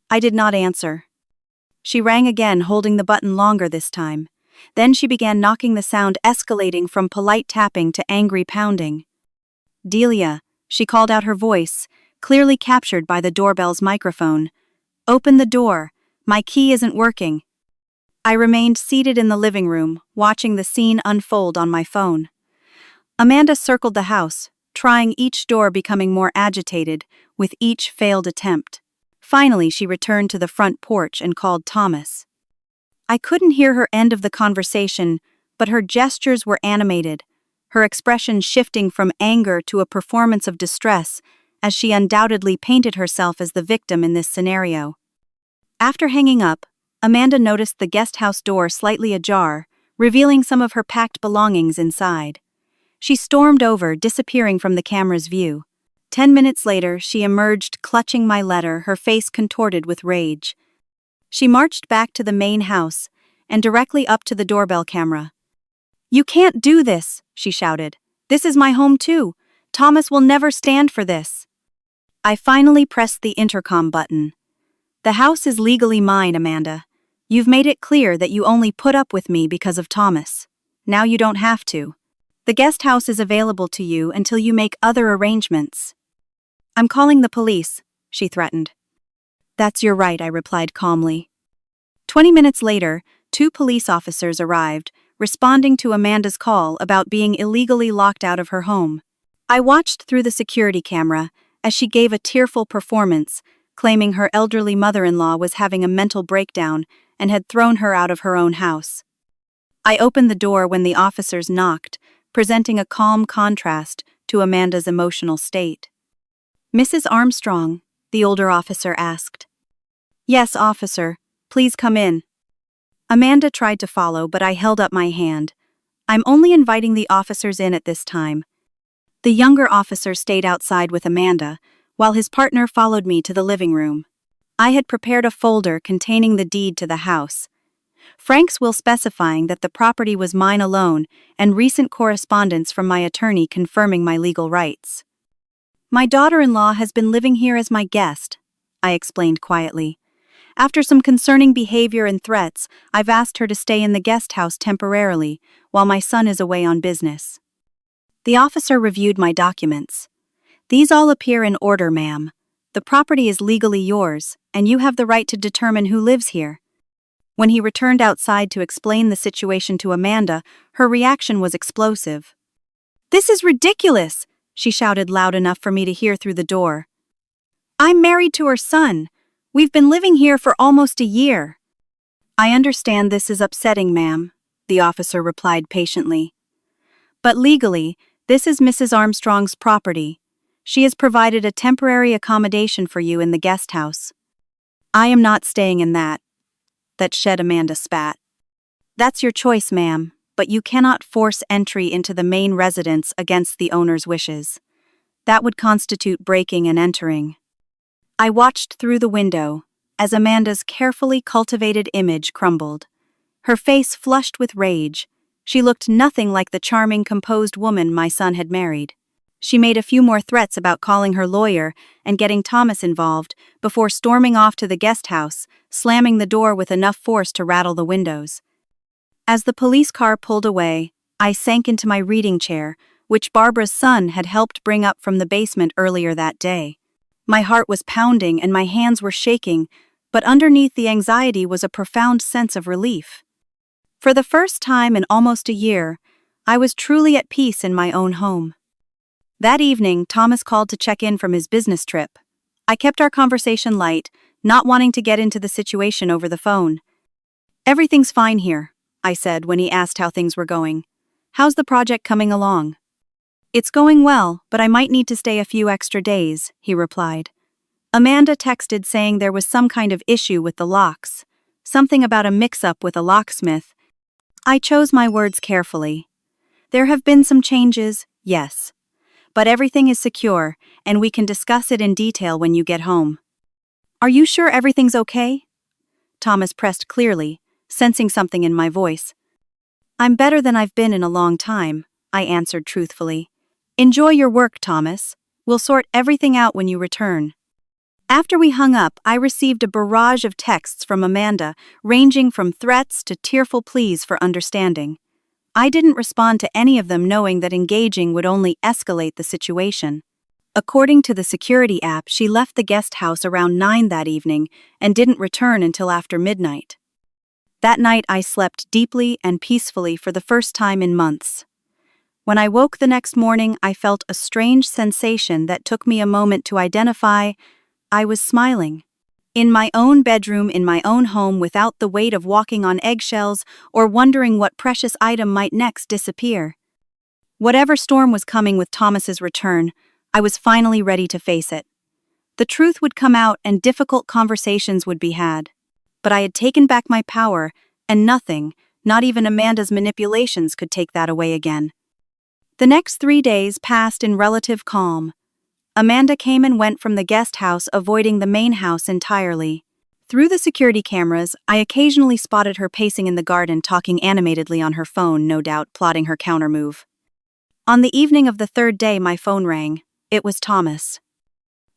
I did not answer. She rang again, holding the button longer this time. Then she began knocking, the sound escalating from polite tapping to angry pounding. Delia, she called out, her voice, clearly captured by the doorbell's microphone. Open the door. My key isn't working. I remained seated in the living room, watching the scene unfold on my phone. Amanda circled the house, trying each door, becoming more agitated with each failed attempt. Finally, she returned to the front porch and called Thomas. I couldn't hear her end of the conversation, but her gestures were animated, her expression shifting from anger to a performance of distress, as she undoubtedly painted herself as the victim in this scenario. After hanging up, Amanda noticed the guest house door slightly ajar, revealing some of her packed belongings inside. She stormed over, disappearing from the camera's view. 10 minutes later, she emerged, clutching my letter, her face contorted with rage. She marched back to the main house and directly up to the doorbell camera. "You can't do this," she shouted. "This is my home too. Thomas will never stand for this." I finally pressed the intercom button. "The house is legally mine, Amanda. You've made it clear that you only put up with me because of Thomas. Now you don't have to. The guest house is available to you until you make other arrangements." "I'm calling the police," she threatened. "That's your right," I replied calmly. 20 minutes later, 2 police officers arrived, responding to Amanda's call about being illegally locked out of her home. I watched through the security camera as she gave a tearful performance, claiming her elderly mother-in-law was having a mental breakdown and had thrown her out of her own house. I opened the door when the officers knocked, presenting a calm contrast to Amanda's emotional state. "Mrs. Armstrong?" the older officer asked. "Yes, officer. Please come in." Amanda tried to follow, but I held up my hand. "I'm only inviting the officers in at this time." The younger officer stayed outside with Amanda, while his partner followed me to the living room. I had prepared a folder containing the deed to the house. Frank's will specifying that the property was mine alone, and recent correspondence from my attorney confirming my legal rights. "My daughter-in-law has been living here as my guest," I explained quietly. "After some concerning behavior and threats, I've asked her to stay in the guest house temporarily while my son is away on business." The officer reviewed my documents. "These all appear in order, ma'am. The property is legally yours, and you have the right to determine who lives here." When he returned outside to explain the situation to Amanda, her reaction was explosive. "This is ridiculous!" she shouted loud enough for me to hear through the door. "I'm married to her son. We've been living here for almost a year." "I understand this is upsetting, ma'am," the officer replied patiently. "But legally, this is Mrs. Armstrong's property. She has provided a temporary accommodation for you in the guest house." "I am not staying in that." That shed Amanda spat. That's your choice, ma'am, but you cannot force entry into the main residence against the owner's wishes. That would constitute breaking and entering. I watched through the window as Amanda's carefully cultivated image crumbled. Her face flushed with rage. She looked nothing like the charming, composed woman my son had married. She made a few more threats about calling her lawyer and getting Thomas involved before storming off to the guest house, slamming the door with enough force to rattle the windows. As the police car pulled away, I sank into my reading chair, which Barbara's son had helped bring up from the basement earlier that day. My heart was pounding and my hands were shaking, but underneath the anxiety was a profound sense of relief. For the first time in almost a year, I was truly at peace in my own home. That evening, Thomas called to check in from his business trip. I kept our conversation light, not wanting to get into the situation over the phone. "Everything's fine here," I said when he asked how things were going. "How's the project coming along?" "It's going well, but I might need to stay a few extra days," he replied. Amanda texted saying there was some kind of issue with the locks, something about a mix-up with a locksmith. I chose my words carefully. There have been some changes, yes. But everything is secure, and we can discuss it in detail when you get home. "Are you sure everything's okay?" Thomas pressed clearly, sensing something in my voice. "I'm better than I've been in a long time," I answered truthfully. "Enjoy your work, Thomas. We'll sort everything out when you return." After we hung up, I received a barrage of texts from Amanda, ranging from threats to tearful pleas for understanding. I didn't respond to any of them, knowing that engaging would only escalate the situation. According to the security app, she left the guest house around 9 that evening and didn't return until after midnight. That night I slept deeply and peacefully for the first time in months. When I woke the next morning, I felt a strange sensation that took me a moment to identify. I was smiling. In my own bedroom, in my own home, without the weight of walking on eggshells or wondering what precious item might next disappear. Whatever storm was coming with Thomas's return, I was finally ready to face it. The truth would come out and difficult conversations would be had. But I had taken back my power, and nothing, not even Amanda's manipulations, could take that away again. The next 3 days passed in relative calm. Amanda came and went from the guest house, avoiding the main house entirely. Through the security cameras, I occasionally spotted her pacing in the garden, talking animatedly on her phone, no doubt plotting her countermove. On the evening of the 3rd day, my phone rang. It was Thomas.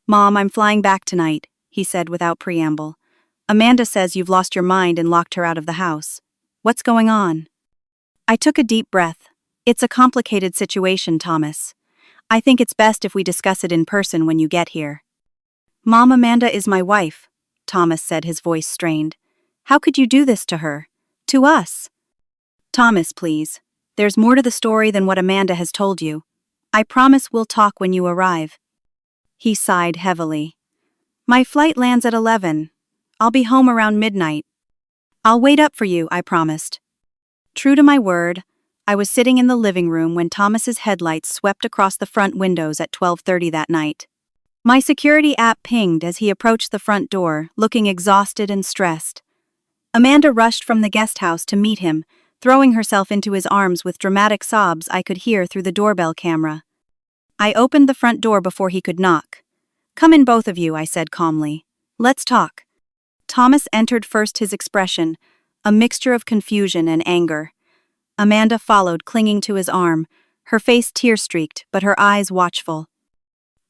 "Mom, I'm flying back tonight," he said without preamble. "Amanda says you've lost your mind and locked her out of the house. What's going on?" I took a deep breath. "It's a complicated situation, Thomas. I think it's best if we discuss it in person when you get here." "Mom, Amanda is my wife," Thomas said, his voice strained. "How could you do this to her? To us?" "Thomas, please. There's more to the story than what Amanda has told you. I promise we'll talk when you arrive." He sighed heavily. "My flight lands at 11. I'll be home around midnight. I'll wait up for you," I promised. True to my word, I was sitting in the living room when Thomas's headlights swept across the front windows at 12:30 that night. My security app pinged as he approached the front door, looking exhausted and stressed. Amanda rushed from the guest house to meet him, throwing herself into his arms with dramatic sobs I could hear through the doorbell camera. I opened the front door before he could knock. "Come in, both of you," I said calmly. "Let's talk." Thomas entered first, his expression a mixture of confusion and anger. Amanda followed, clinging to his arm, her face tear-streaked but her eyes watchful.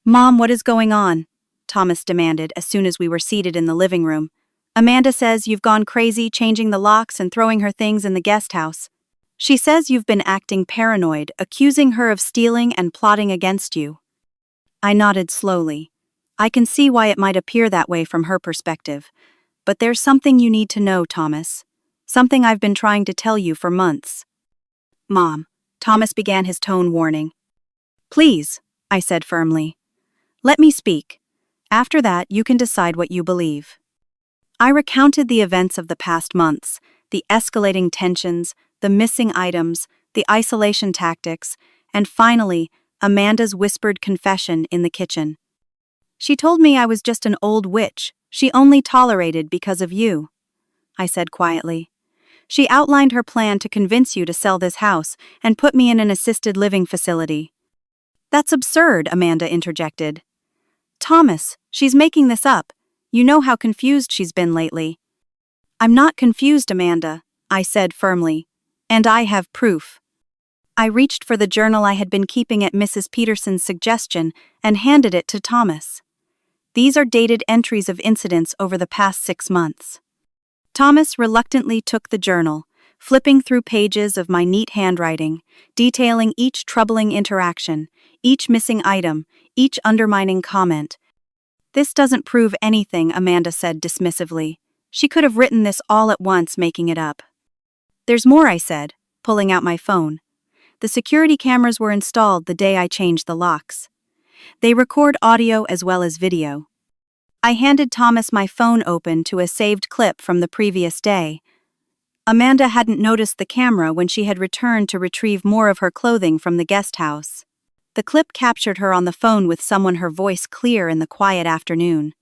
"Mom, what is going on?" Thomas demanded as soon as we were seated in the living room. "Amanda says you've gone crazy, changing the locks and throwing her things in the guest house. She says you've been acting paranoid, accusing her of stealing and plotting against you." I nodded slowly. I can see why it might appear that way from her perspective. But there's something you need to know, Thomas. Something I've been trying to tell you for months. "Mom," Thomas began, his tone warning. "Please," I said firmly. "Let me speak. After that, you can decide what you believe." I recounted the events of the past months, the escalating tensions, the missing items, the isolation tactics, and finally, Amanda's whispered confession in the kitchen. "She told me I was just an old witch she only tolerated because of you," I said quietly. She outlined her plan to convince you to sell this house and put me in an assisted living facility." "That's absurd," Amanda interjected. "Thomas, she's making this up. You know how confused she's been lately." "I'm not confused, Amanda," I said firmly. "And I have proof." I reached for the journal I had been keeping at Mrs. Peterson's suggestion and handed it to Thomas. "These are dated entries of incidents over the past 6 months." Thomas reluctantly took the journal, flipping through pages of my neat handwriting, detailing each troubling interaction, each missing item, each undermining comment. "This doesn't prove anything," Amanda said dismissively. "She could have written this all at once, making it up." "There's more," I said, pulling out my phone. "The security cameras were installed the day I changed the locks. They record audio as well as video." I handed Thomas my phone open to a saved clip from the previous day. Amanda hadn't noticed the camera when she had returned to retrieve more of her clothing from the guest house. The clip captured her on the phone with someone, her voice clear in the quiet afternoon.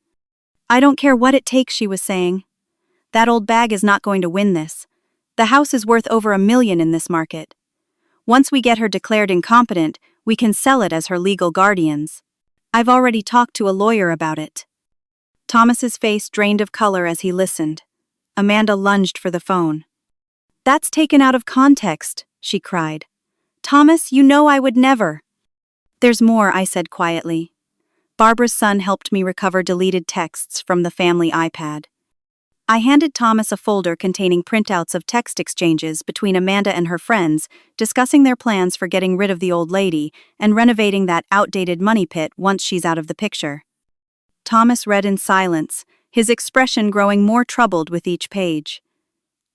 "I don't care what it takes," she was saying. "That old bag is not going to win this. The house is worth over $1 million in this market. Once we get her declared incompetent, we can sell it as her legal guardians. I've already talked to a lawyer about it." Thomas's face drained of color as he listened. Amanda lunged for the phone. "That's taken out of context," she cried. "Thomas, you know I would never." "There's more," I said quietly. Barbara's son helped me recover deleted texts from the family iPad. I handed Thomas a folder containing printouts of text exchanges between Amanda and her friends, discussing their plans for getting rid of the old lady and renovating that outdated money pit once she's out of the picture. Thomas read in silence, his expression growing more troubled with each page.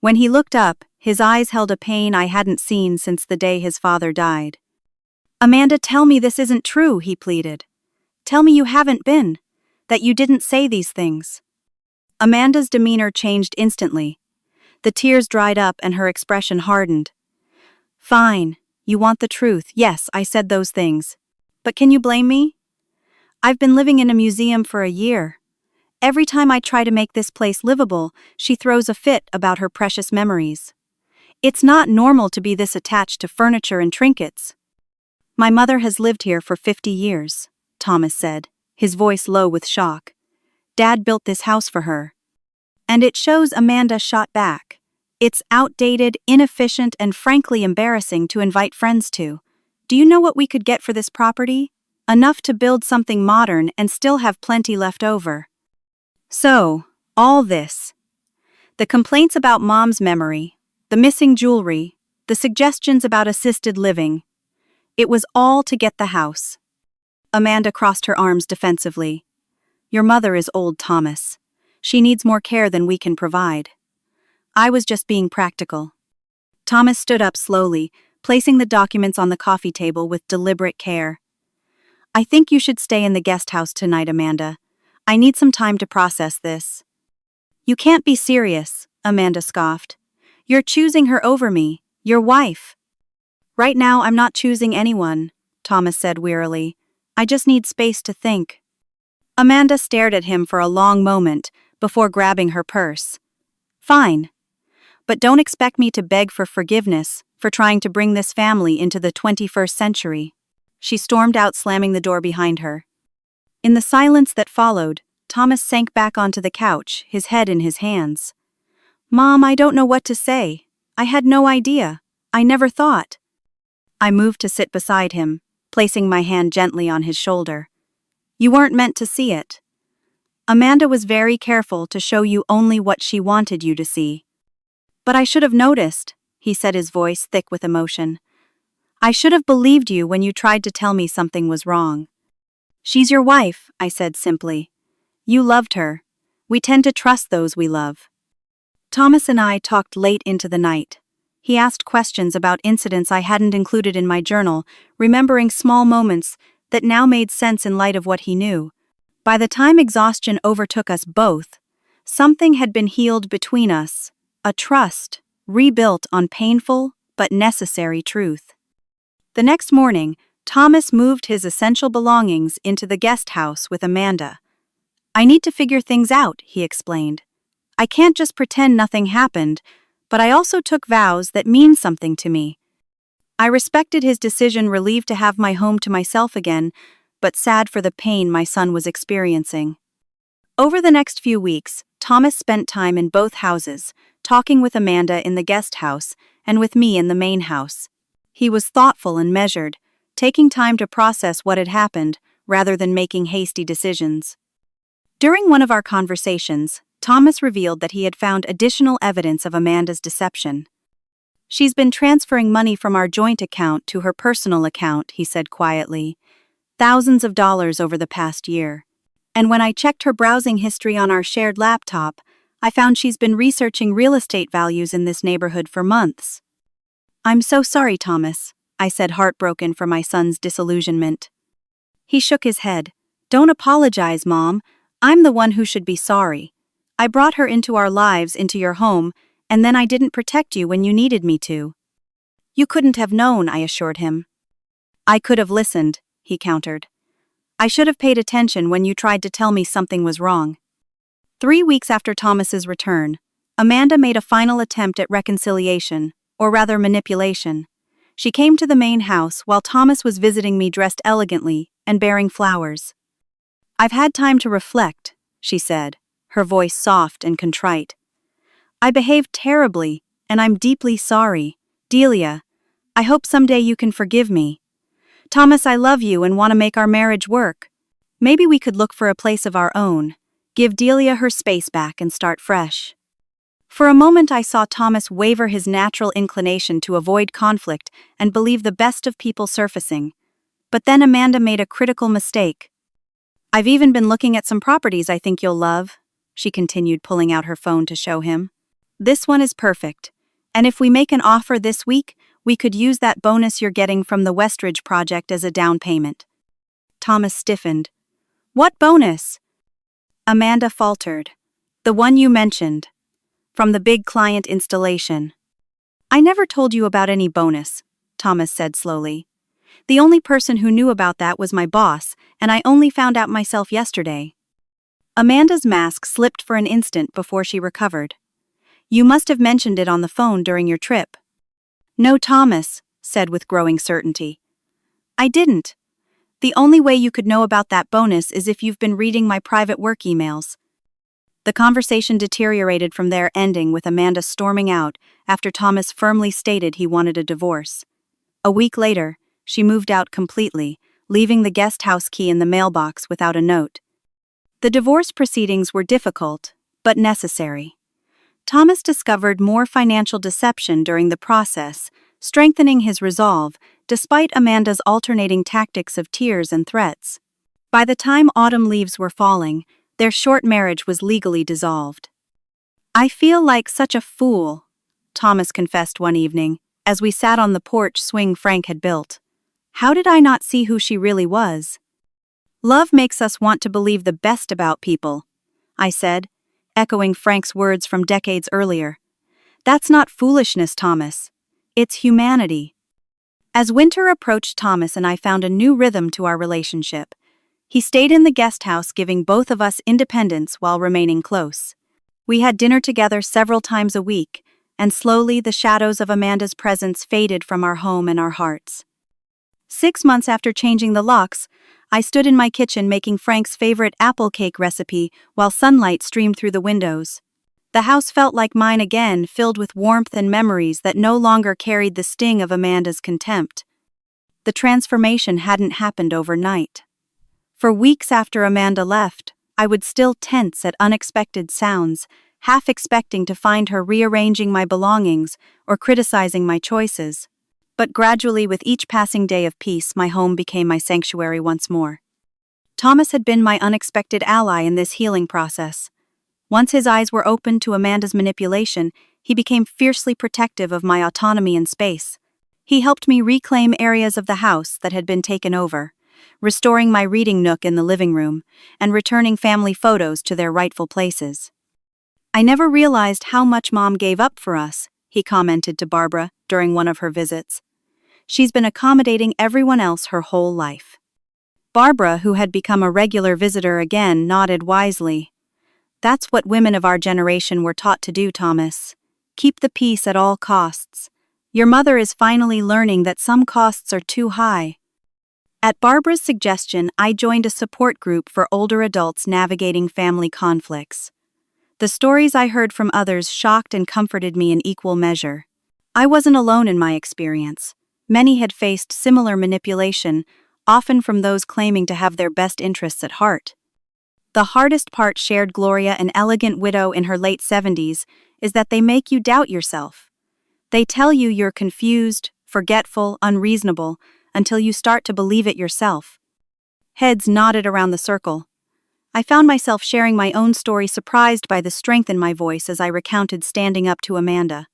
When he looked up, his eyes held a pain I hadn't seen since the day his father died. "Amanda, tell me this isn't true," he pleaded. "Tell me you haven't been, that you didn't say these things." Amanda's demeanor changed instantly. The tears dried up and her expression hardened. "Fine, you want the truth. Yes, I said those things. But can you blame me? I've been living in a museum for a year. Every time I try to make this place livable, she throws a fit about her precious memories. It's not normal to be this attached to furniture and trinkets." "My mother has lived here for 50 years, Thomas said, his voice low with shock. "Dad built this house for her." "And it shows," Amanda shot back. "It's outdated, inefficient, and frankly embarrassing to invite friends to. Do you know what we could get for this property? Enough to build something modern and still have plenty left over." So, all this. The complaints about Mom's memory, the missing jewelry, the suggestions about assisted living. It was all to get the house. Amanda crossed her arms defensively. "Your mother is old, Thomas. She needs more care than we can provide." I was just being practical. Thomas stood up slowly, placing the documents on the coffee table with deliberate care. "I think you should stay in the guest house tonight, Amanda. I need some time to process this." "You can't be serious," Amanda scoffed. "You're choosing her over me, your wife." "Right now I'm not choosing anyone," Thomas said wearily. "I just need space to think." Amanda stared at him for a long moment before grabbing her purse. "Fine. But don't expect me to beg for forgiveness for trying to bring this family into the 21st century. She stormed out, slamming the door behind her. In the silence that followed, Thomas sank back onto the couch, his head in his hands. "Mom, I don't know what to say. I had no idea. I never thought." I moved to sit beside him, placing my hand gently on his shoulder. "You weren't meant to see it. Amanda was very careful to show you only what she wanted you to see." "But I should have noticed," he said, his voice thick with emotion. "I should have believed you when you tried to tell me something was wrong." "She's your wife," I said simply. "You loved her. We tend to trust those we love." Thomas and I talked late into the night. He asked questions about incidents I hadn't included in my journal, remembering small moments that now made sense in light of what he knew. By the time exhaustion overtook us both, something had been healed between us, a trust rebuilt on painful but necessary truth. The next morning, Thomas moved his essential belongings into the guest house with Amanda. "I need to figure things out," he explained. "I can't just pretend nothing happened, but I also took vows that mean something to me. I respected his decision, relieved to have my home to myself again, but sad for the pain my son was experiencing. Over the next few weeks, Thomas spent time in both houses, talking with Amanda in the guest house and with me in the main house. He was thoughtful and measured, taking time to process what had happened rather than making hasty decisions. During one of our conversations, Thomas revealed that he had found additional evidence of Amanda's deception. "She's been transferring money from our joint account to her personal account," he said quietly. "Thousands of dollars over the past year. And when I checked her browsing history on our shared laptop, I found she's been researching real estate values in this neighborhood for months." "I'm so sorry, Thomas," I said, heartbroken for my son's disillusionment. He shook his head. "Don't apologize, Mom. I'm the one who should be sorry. I brought her into our lives, into your home, and then I didn't protect you when you needed me to." "You couldn't have known," I assured him. "I could have listened," he countered. "I should have paid attention when you tried to tell me something was wrong." 3 weeks after Thomas's return, Amanda made a final attempt at reconciliation, or rather manipulation. She came to the main house while Thomas was visiting me, dressed elegantly and bearing flowers. "I've had time to reflect," she said, her voice soft and contrite. "I behaved terribly, and I'm deeply sorry. Delia, I hope someday you can forgive me. Thomas, I love you and want to make our marriage work. Maybe we could look for a place of our own, give Delia her space back and start fresh." For a moment I saw Thomas waver, his natural inclination to avoid conflict and believe the best of people surfacing. But then Amanda made a critical mistake. "I've even been looking at some properties I think you'll love," she continued, pulling out her phone to show him. "This one is perfect, and if we make an offer this week, we could use that bonus you're getting from the Westridge project as a down payment." Thomas stiffened. "What bonus?" Amanda faltered. "The one you mentioned. From the big client installation." "I never told you about any bonus," Thomas said slowly. "The only person who knew about that was my boss, and I only found out myself yesterday." Amanda's mask slipped for an instant before she recovered. "You must have mentioned it on the phone during your trip." "No," Thomas said with growing certainty. "I didn't. The only way you could know about that bonus is if you've been reading my private work emails." The conversation deteriorated from there, ending with Amanda storming out after Thomas firmly stated he wanted a divorce. A week later, she moved out completely, leaving the guest house key in the mailbox without a note. The divorce proceedings were difficult, but necessary. Thomas discovered more financial deception during the process, strengthening his resolve despite Amanda's alternating tactics of tears and threats. By the time autumn leaves were falling, their short marriage was legally dissolved. "I feel like such a fool," Thomas confessed one evening, as we sat on the porch swing Frank had built. "How did I not see who she really was?" "Love makes us want to believe the best about people," I said, echoing Frank's words from decades earlier. "That's not foolishness, Thomas. It's humanity." As winter approached, Thomas and I found a new rhythm to our relationship. He stayed in the guest house, giving both of us independence while remaining close. We had dinner together several times a week, and slowly the shadows of Amanda's presence faded from our home and our hearts. 6 months after changing the locks, I stood in my kitchen making Frank's favorite apple cake recipe while sunlight streamed through the windows. The house felt like mine again, filled with warmth and memories that no longer carried the sting of Amanda's contempt. The transformation hadn't happened overnight. For weeks after Amanda left, I would still tense at unexpected sounds, half expecting to find her rearranging my belongings or criticizing my choices. But gradually, with each passing day of peace, my home became my sanctuary once more. Thomas had been my unexpected ally in this healing process. Once his eyes were opened to Amanda's manipulation, he became fiercely protective of my autonomy and space. He helped me reclaim areas of the house that had been taken over, restoring my reading nook in the living room, and returning family photos to their rightful places. "I never realized how much Mom gave up for us," he commented to Barbara during one of her visits. "She's been accommodating everyone else her whole life." Barbara, who had become a regular visitor again, nodded wisely. "That's what women of our generation were taught to do, Thomas. Keep the peace at all costs. Your mother is finally learning that some costs are too high. At Barbara's suggestion, I joined a support group for older adults navigating family conflicts. The stories I heard from others shocked and comforted me in equal measure. I wasn't alone in my experience. Many had faced similar manipulation, often from those claiming to have their best interests at heart. The hardest part, shared Gloria, an elegant widow in her late 70s, is that they make you doubt yourself. They tell you you're confused, forgetful, unreasonable, until you start to believe it yourself. Heads nodded around the circle. I found myself sharing my own story, surprised by the strength in my voice as I recounted, standing up to Amanda.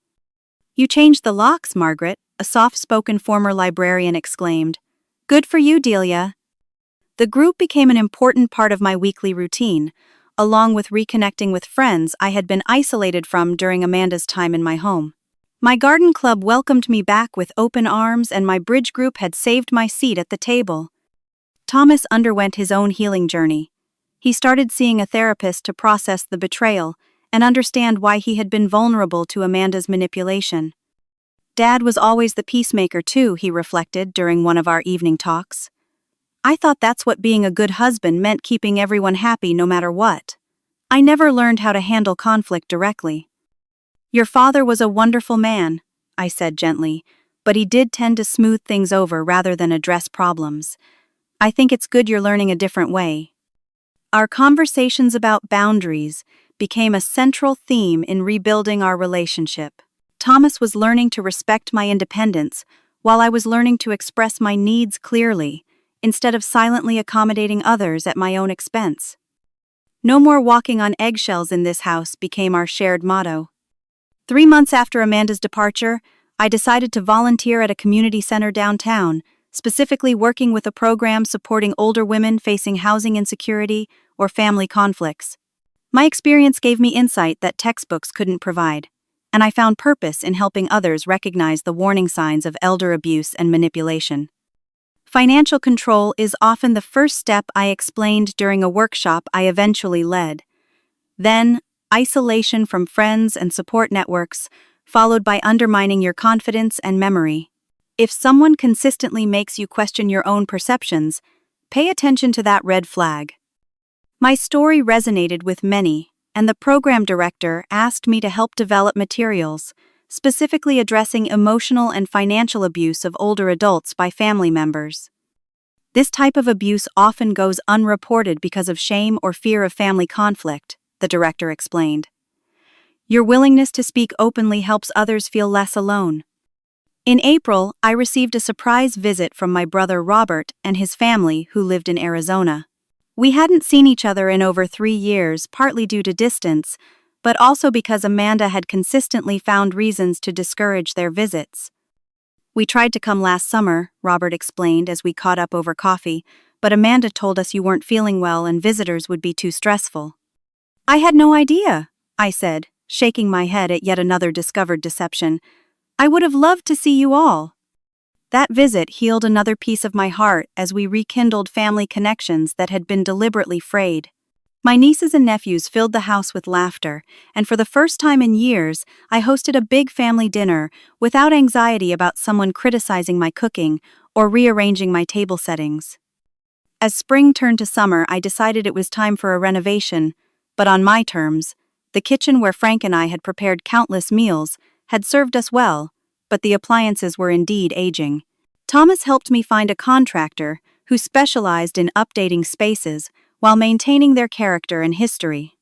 "You changed the locks, Margaret," a soft-spoken former librarian exclaimed. "Good for you, Delia." The group became an important part of my weekly routine, along with reconnecting with friends I had been isolated from during Amanda's time in my home. My garden club welcomed me back with open arms, and my bridge group had saved my seat at the table. Thomas underwent his own healing journey. He started seeing a therapist to process the betrayal and understand why he had been vulnerable to Amanda's manipulation. Dad was always the peacemaker too, he reflected during one of our evening talks. I thought that's what being a good husband meant, keeping everyone happy no matter what. I never learned how to handle conflict directly. "Your father was a wonderful man," I said gently, "but he did tend to smooth things over rather than address problems. I think it's good you're learning a different way." Our conversations about boundaries became a central theme in rebuilding our relationship. Thomas was learning to respect my independence, while I was learning to express my needs clearly, instead of silently accommodating others at my own expense. "No more walking on eggshells in this house" became our shared motto. 3 months after Amanda's departure, I decided to volunteer at a community center downtown, specifically working with a program supporting older women facing housing insecurity or family conflicts. My experience gave me insight that textbooks couldn't provide, and I found purpose in helping others recognize the warning signs of elder abuse and manipulation. Financial control is often the first step, I explained during a workshop I eventually led. Then, isolation from friends and support networks, followed by undermining your confidence and memory. If someone consistently makes you question your own perceptions, pay attention to that red flag. My story resonated with many, and the program director asked me to help develop materials, specifically addressing emotional and financial abuse of older adults by family members. This type of abuse often goes unreported because of shame or fear of family conflict, the director explained. Your willingness to speak openly helps others feel less alone. In April, I received a surprise visit from my brother Robert and his family, who lived in Arizona. We hadn't seen each other in over 3 years, partly due to distance, but also because Amanda had consistently found reasons to discourage their visits. "We tried to come last summer," Robert explained as we caught up over coffee, "but Amanda told us you weren't feeling well and visitors would be too stressful." "I had no idea," I said, shaking my head at yet another discovered deception. "I would have loved to see you all." That visit healed another piece of my heart as we rekindled family connections that had been deliberately frayed. My nieces and nephews filled the house with laughter, and for the first time in years, I hosted a big family dinner without anxiety about someone criticizing my cooking or rearranging my table settings. As spring turned to summer, I decided it was time for a renovation, but on my terms. The kitchen where Frank and I had prepared countless meals had served us well, but the appliances were indeed aging. Thomas helped me find a contractor who specialized in updating spaces while maintaining their character and history.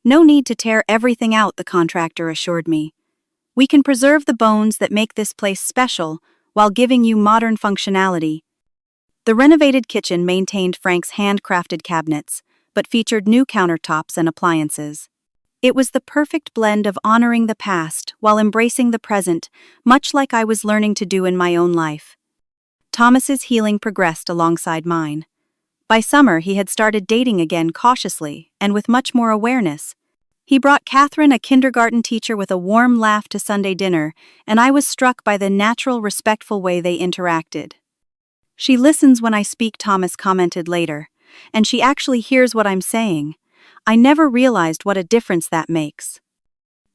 "No need to tear everything out," the contractor assured me. "We can preserve the bones that make this place special while giving you modern functionality." The renovated kitchen maintained Frank's handcrafted cabinets, but featured new countertops and appliances. It was the perfect blend of honoring the past while embracing the present, much like I was learning to do in my own life. Thomas's healing progressed alongside mine. By summer, he had started dating again cautiously and with much more awareness. He brought Catherine, a kindergarten teacher, with a warm laugh to Sunday dinner, and I was struck by the natural, respectful way they interacted. "She listens when I speak," Thomas commented later, "and she actually hears what I'm saying. I never realized what a difference that makes."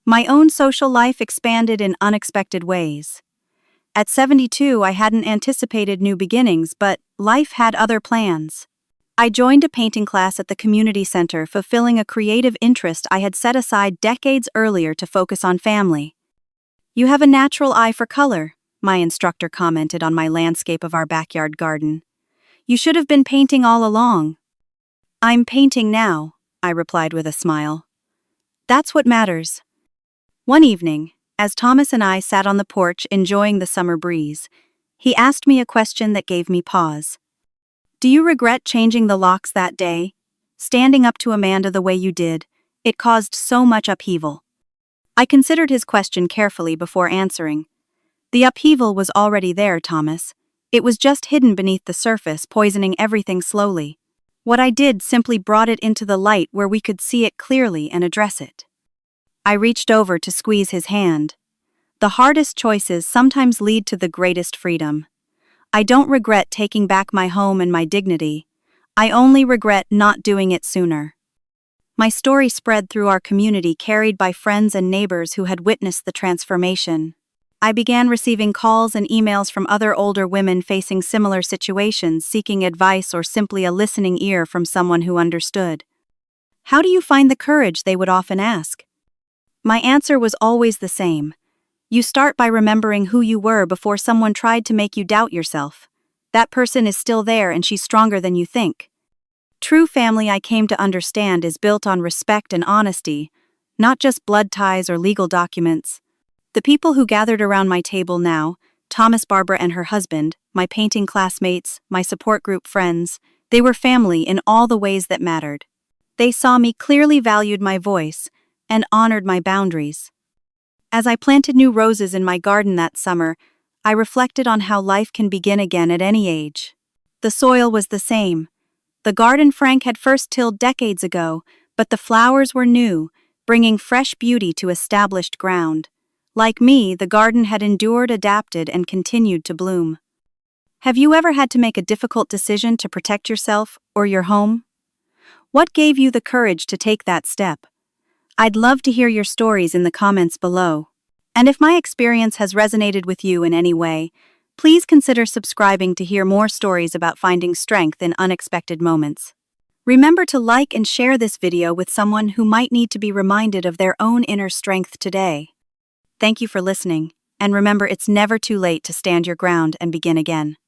My own social life expanded in unexpected ways. At 72, I hadn't anticipated new beginnings, but life had other plans. I joined a painting class at the community center, fulfilling a creative interest I had set aside decades earlier to focus on family. "You have a natural eye for color," my instructor commented on my landscape of our backyard garden. "You should have been painting all along." "I'm painting now," I replied with a smile. "That's what matters." One evening, as Thomas and I sat on the porch enjoying the summer breeze, he asked me a question that gave me pause. "Do you regret changing the locks that day? Standing up to Amanda the way you did, it caused so much upheaval." I considered his question carefully before answering. "The upheaval was already there, Thomas. It was just hidden beneath the surface, poisoning everything slowly. What I did simply brought it into the light where we could see it clearly and address it." I reached over to squeeze his hand. The hardest choices sometimes lead to the greatest freedom. I don't regret taking back my home and my dignity. I only regret not doing it sooner. My story spread through our community, carried by friends and neighbors who had witnessed the transformation. I began receiving calls and emails from other older women facing similar situations, seeking advice or simply a listening ear from someone who understood. "How do you find the courage?" they would often ask. My answer was always the same. You start by remembering who you were before someone tried to make you doubt yourself. That person is still there and she's stronger than you think. True family, I came to understand, is built on respect and honesty, not just blood ties or legal documents. The people who gathered around my table now, Thomas, Barbara and her husband, my painting classmates, my support group friends, they were family in all the ways that mattered. They saw me clearly, valued my voice, and honored my boundaries. As I planted new roses in my garden that summer, I reflected on how life can begin again at any age. The soil was the same. The garden Frank had first tilled decades ago, but the flowers were new, bringing fresh beauty to established ground. Like me, the garden had endured, adapted, and continued to bloom. Have you ever had to make a difficult decision to protect yourself or your home? What gave you the courage to take that step? I'd love to hear your stories in the comments below. And if my experience has resonated with you in any way, please consider subscribing to hear more stories about finding strength in unexpected moments. Remember to like and share this video with someone who might need to be reminded of their own inner strength today. Thank you for listening, and remember, it's never too late to stand your ground and begin again.